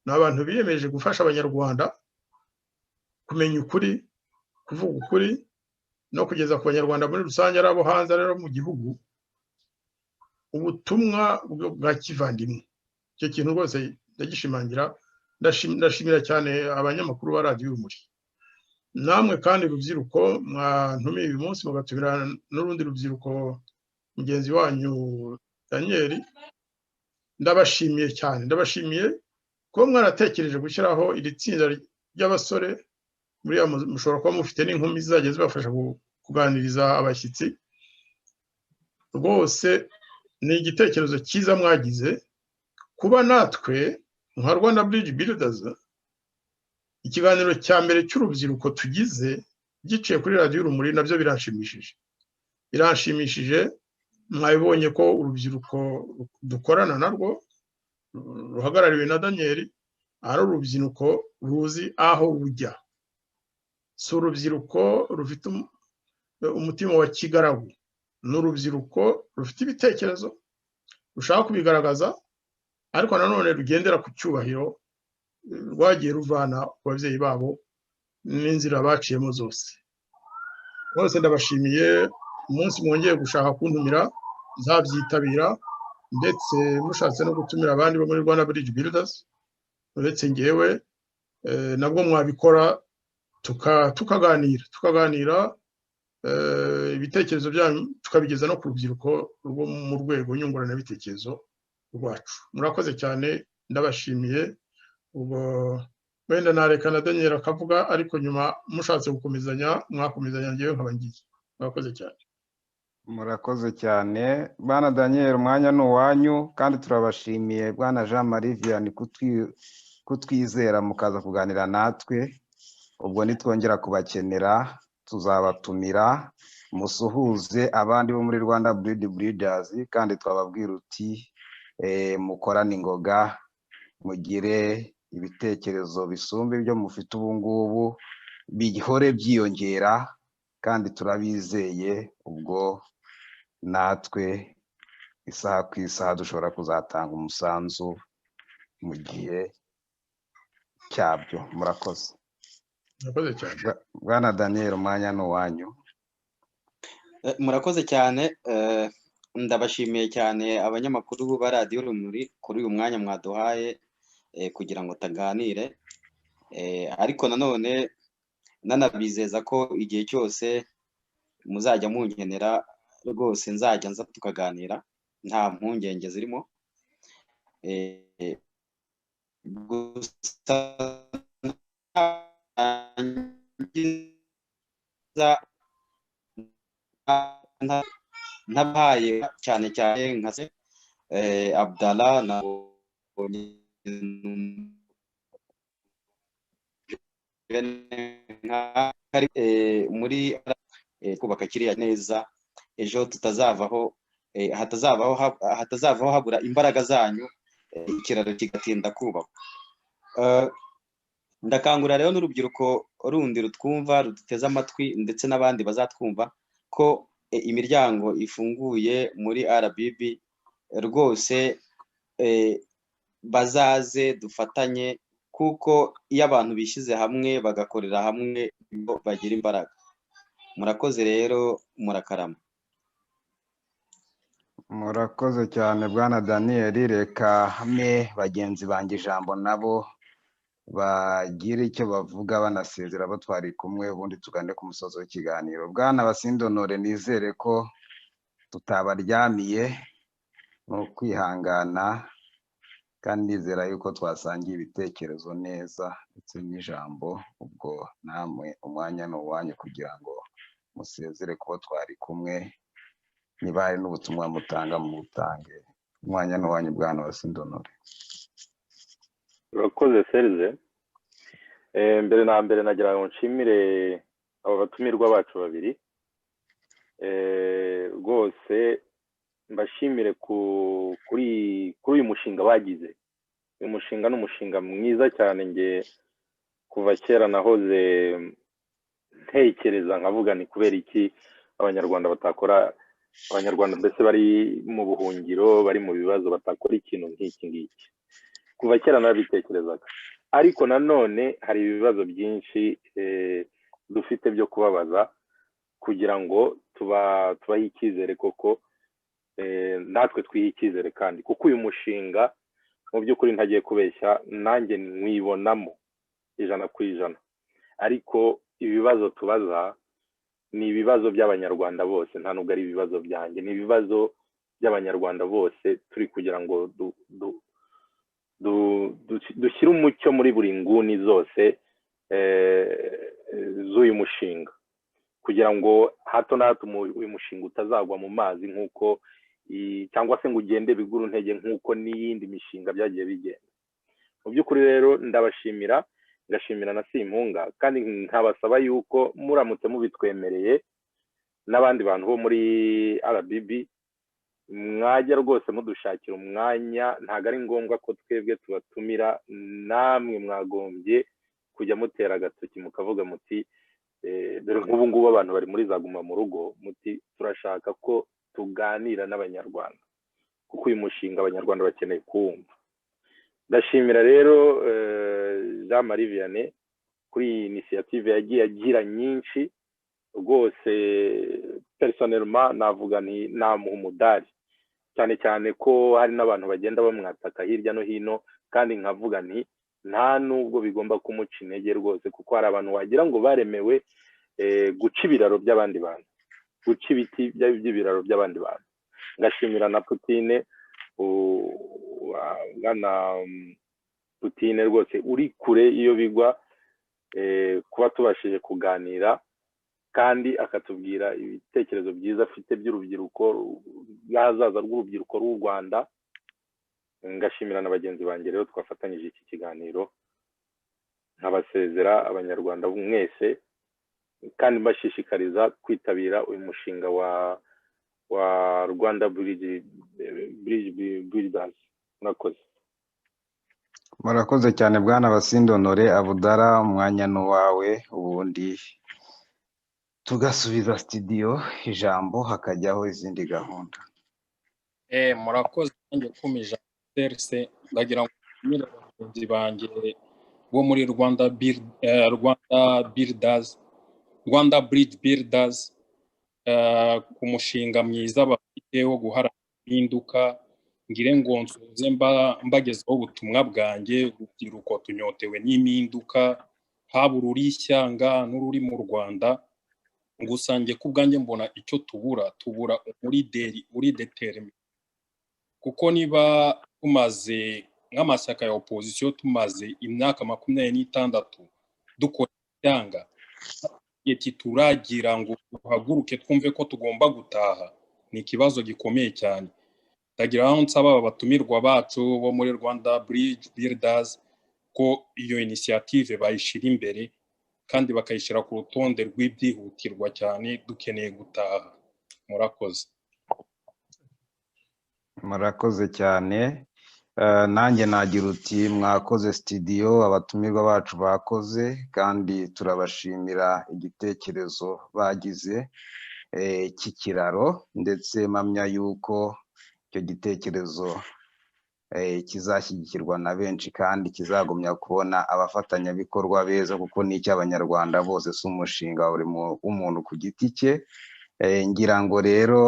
Ni abantu biyemeje gufasha abanyarwanda kumenya ukuri, kuvuga ukuri no kugeza ku banyarwanda muri rusange, ari abo hanze rero mu gihugu, ubutumwa bwa kivandimwe. Icyo kintu rwose ndagishimangira. Ndashimira cyane abanyamakuru ba radiyo Urumuri. Namwe kandi rubyiruko mwantumiye uyu munsi, mugatumira n'urundi rubyiruko mugenzi wanyu Daniel, ndabashimiye cyane. Ndabashimiye ko mwaratekereje gushyiraho iri tsinda ry'abasore. Buriya mushobora kuba mufite n'inkumi zizajya zibafasha kuganiriza abashyitsi. Rwose ni igitekerezo cyiza mwagize. Kuba natwe nka Rwanda Bridge Builders, ikiganiro cya mbere cy'urubyiruko tugize giciye kuri radiyo Urumuri, nabyo biranshimishije. Biranshimishije. Mwabibonye ko urubyiruko dukorana narwo ruhagarariwe na Daniel ari urubyiruko ruzi aho rujya. Si urubyiruko rufite umutima wa kigaragu. Ni urubyiruko rufite ibitekerezo, rushaka kubigaragaza, ariko nanone rugendera ku cyubahiro rwagiye ruvana ku babyeyi babo n'inzira baciyemo zose. Bose ndabashimiye. Umunsi mwongeye gushaka kuntumira nzabyitabira, ndetse mushatse no gutumira abandi bo muri Rwanda Bridge Builders uretse ngewe, nabwo mwabikora tukaganira ibitekerezo byanyu tukabigeza no ku rubyiruko rwo mu rwego nyunguranabitekerezo rwacu. Murakoze cyane, ndabashimiye. Ubwo wenda nareka na Daniel akavuga, ariko nyuma mushatse gukomezanya mwakomezanya, ngewe nkaba ngiye. Murakoze cyane. Murakoze cyane bwana Daniel, umwanya ni uwanyu, kandi turabashimiye bwana Jean Marie Vianney kutwizera mukaza kuganira natwe. Ubwo nitwongera kubakenera tuzabatumira, musuhuze abandi bo muri Rwanda Bridge Builders, kandi twababwira uti mukorane ingoga, mugire ibitekerezo bisumba ibyo mufite ubu ngubu, bihore byiyongera, kandi turabizeye. Ubwo natwe isaha ku isaha dushobora kuzatanga umusanzu mu gihe cyabyo. Murakoze. Murakoze cyane. Bwana Daniel, umwanya ni uwanyu. Murakoze cyane. Ndabashimiye cyane abanyamakuru ba radiyo Urumuri kuri uyu mwanya mwaduhaye kugira ngo taganire, ariko nanone nanabizeza ko igihe cyose muzajya munkenera rwose nzajya nza tukaganira, nta mpungenge zirimo. Gusa ntabaye cyane cyane nka se Abdallah na muri kubaka kiriya neza, ejo tutazavaho hatazavaho habura imbaraga zanyu, ikiraro kigatinda kubakwa. Ndakangurira rero n'urubyiruko rundi rutwumva, ruduteze amatwi, ndetse n'abandi bazatwumva, ko imiryango ifunguye muri RBB. Rwose bazaze dufatanye, kuko iyo abantu bishyize hamwe bagakorera hamwe bagira imbaraga. Murakoze rero, murakarama. Murakoze cyane bwana Daniel. Reka hamwe bagenzi banjye ijambo nabo bagira icyo bavuga banasezera abo twari kumwe, ubundi tugane ku musozo w'ikiganiro. Bwana Basindonore, nizere ko tutabaryamiye, ni ukwihangana, kandi nizera yuko twasangiye ibitekerezo neza ndetse n'ijambo. Ubwo namwe umwanya ni uwanyu kugira ngo musezere kubo twari kumwe, niba hari n'ubutumwa mutanga mu butange. Umwanya ni uwanyu bwana Basindonore. Urakoze Serge. Mbere na mbere nagira ngo nshimire aba batumirwa bacu babiri. Rwose mbashimire kuri uyu mushinga bagize. Uyu mushinga ni umushinga mwiza cyane, nge kuva kera nahoze ntekereza nkavuga ni kubera iki abanyarwanda batakora, abanyarwanda mbese bari mu buhungiro bari mu bibazo batakora ikintu nk'iki ngiki. Kuva kera nabitekerezaga, ariko nanone hari ibibazo byinshi dufite byo kubabaza kugira ngo tubahe icyizere koko, natwe twihe icyizere kandi kuko uyu mushinga mu by'ukuri ntagiye kubeshya nanjye mwibonamo 100%, ariko ibibazo tubaza ni ibibazo by'abanyarwanda bose, nta nubwo ari ibibazo byanjye, ni ibibazo by'abanyarwanda bose turi kugira ngo dushyire umucyo muri buri nguni zose z'uyu mushinga, kugira ngo hato na hato uyu mushinga utazagwa mu mazi nk'uko cyangwa se ngo ugende bigura intege nk'uko n'iyindi mishinga byagiye bigenda. Mu by'ukuri rero ndabashimira, ngashimira na Simpunga, kandi nkabasaba yuko muramutse mubitwemereye n'abandi bantu bo muri RBB mwajya rwose mudushakira umwanya, ntabwo ari ngombwa ko twebwe tubatumira, namwe mwagombye kujya mutera agatoki mukavuga muti dore nk'ubu ngubu abantu bari muri za guma mu rugo, muti turashaka ko tuganira n'abanyarwanda kuko uyu mushinga abanyarwanda bakeneye kuwumva. Ndashimira rero Jean Marie Vianney kuri iyi initiative yagiye agira nyinshi rwose, personnellement navuga nti namuha umudari, cyane cyane ko hari n'abantu bagenda bamwataka hirya no hino, kandi nkavuga nti nta nubwo bigomba kumuca intege rwose, kuko hari abantu wagira ngo baremewe guca ibiraro by'abandi bantu, guca ibiti by'ibiraro by'abandi bantu. Ngashimira na Putine, Putine rwose uri kure iyo bigwa, kuba tubashije kuganira kandi akatubwira ibitekerezo byiza afite by'urubyiruko, bw'ahazaza rw'urubyiruko rw'u Rwanda. Ngashimira na bagenzi banjye rero twafatanyije iki kiganiro, nkabasezera abanyarwanda mwese kandi mbashishikariza kwitabira uyu mushinga wa Rwanda Bridge Builders. Murakoze. Murakoze cyane bwana Basinde Honore Abudara, umwanya n'uwawe, ubundi tugasubiza studio ijambo hakajyaho izindi gahunda. Murakoze nanjye kumija serse, ndagira ngo nshimire abagenzi banjye bo muri Rwanda Bridge Builders ku mushinga mwiza bafite wo guharanira impinduka. Ngire ngo nsoze mbagezaho ubutumwa bwanjye, urubyiruko tunyotewe n'impinduka, haba ururi ishyanga n'ururi mu Rwanda. Ngusange ku bwanjye mbona icyo tubura umulideri uri determine, kuko niba tumaze nk'amashyaka ya opposition tumaze imyaka 26 dukora ishyanga, yeti turagira ngo tuhaguruke twumve ko tugomba gutaha, ni ikibazo gikomeye cyane. Ndagira aho nsaba abatumirwa bacu bo muri Rwanda Bridge Builders ko iyo initiative bayishira imbere kandi bakayishyira ku rutonde rw'ibyihutirwa cyane, dukeneye gutaha. Murakoze. Murakoze cyane. Nanjye nagira uti mwakoze studio, abatumirwa bacu bakoze, kandi turabashimira igitekerezo bagize cy'ikiraro, ndetse mpamya yuko icyo gitekerezo kizashyigikirwa na benshi kandi kizagumya kubona abafatanyabikorwa beza, kuko ni icy'abanyarwanda bose, si umushinga uri umuntu ku giti cye. Ngira ngo rero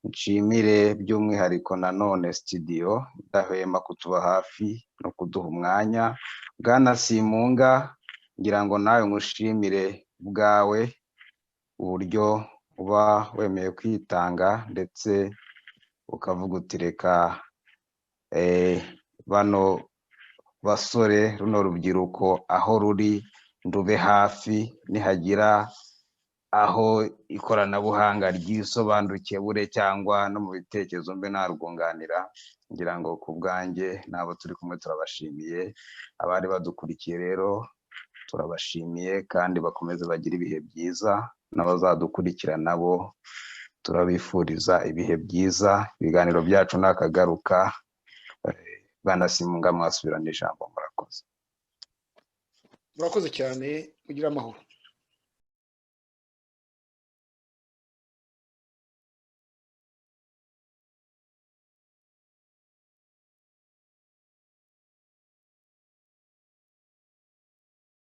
nshimire by'umwihariko nanone studio idahwema kutuba hafi no kuduha umwanya. Bwana Simpunga, ngira ngo nawe ngushimire bwawe uburyo uba wemeye kwitanga, ndetse ukavuga uti reka bano basore, runo rubyiruko aho ruri ndube hafi, nihagira aho ikoranabuhanga ryisobanukiye bure cyangwa no mu bitekerezo mbe narwunganira. Ngira ngo ku bwanjye nabo turi kumwe turabashimiye, abari badukurikiye rero turabashimiye, kandi bakomeze bagira ibihe byiza, n'abazadukurikira nabo turabifuriza ibihe byiza. Ibiganiro byacu nakagaruka. Bwana Simpunga mwasubirana ijambo. Murakoze. murakoze cyane mugira amahoro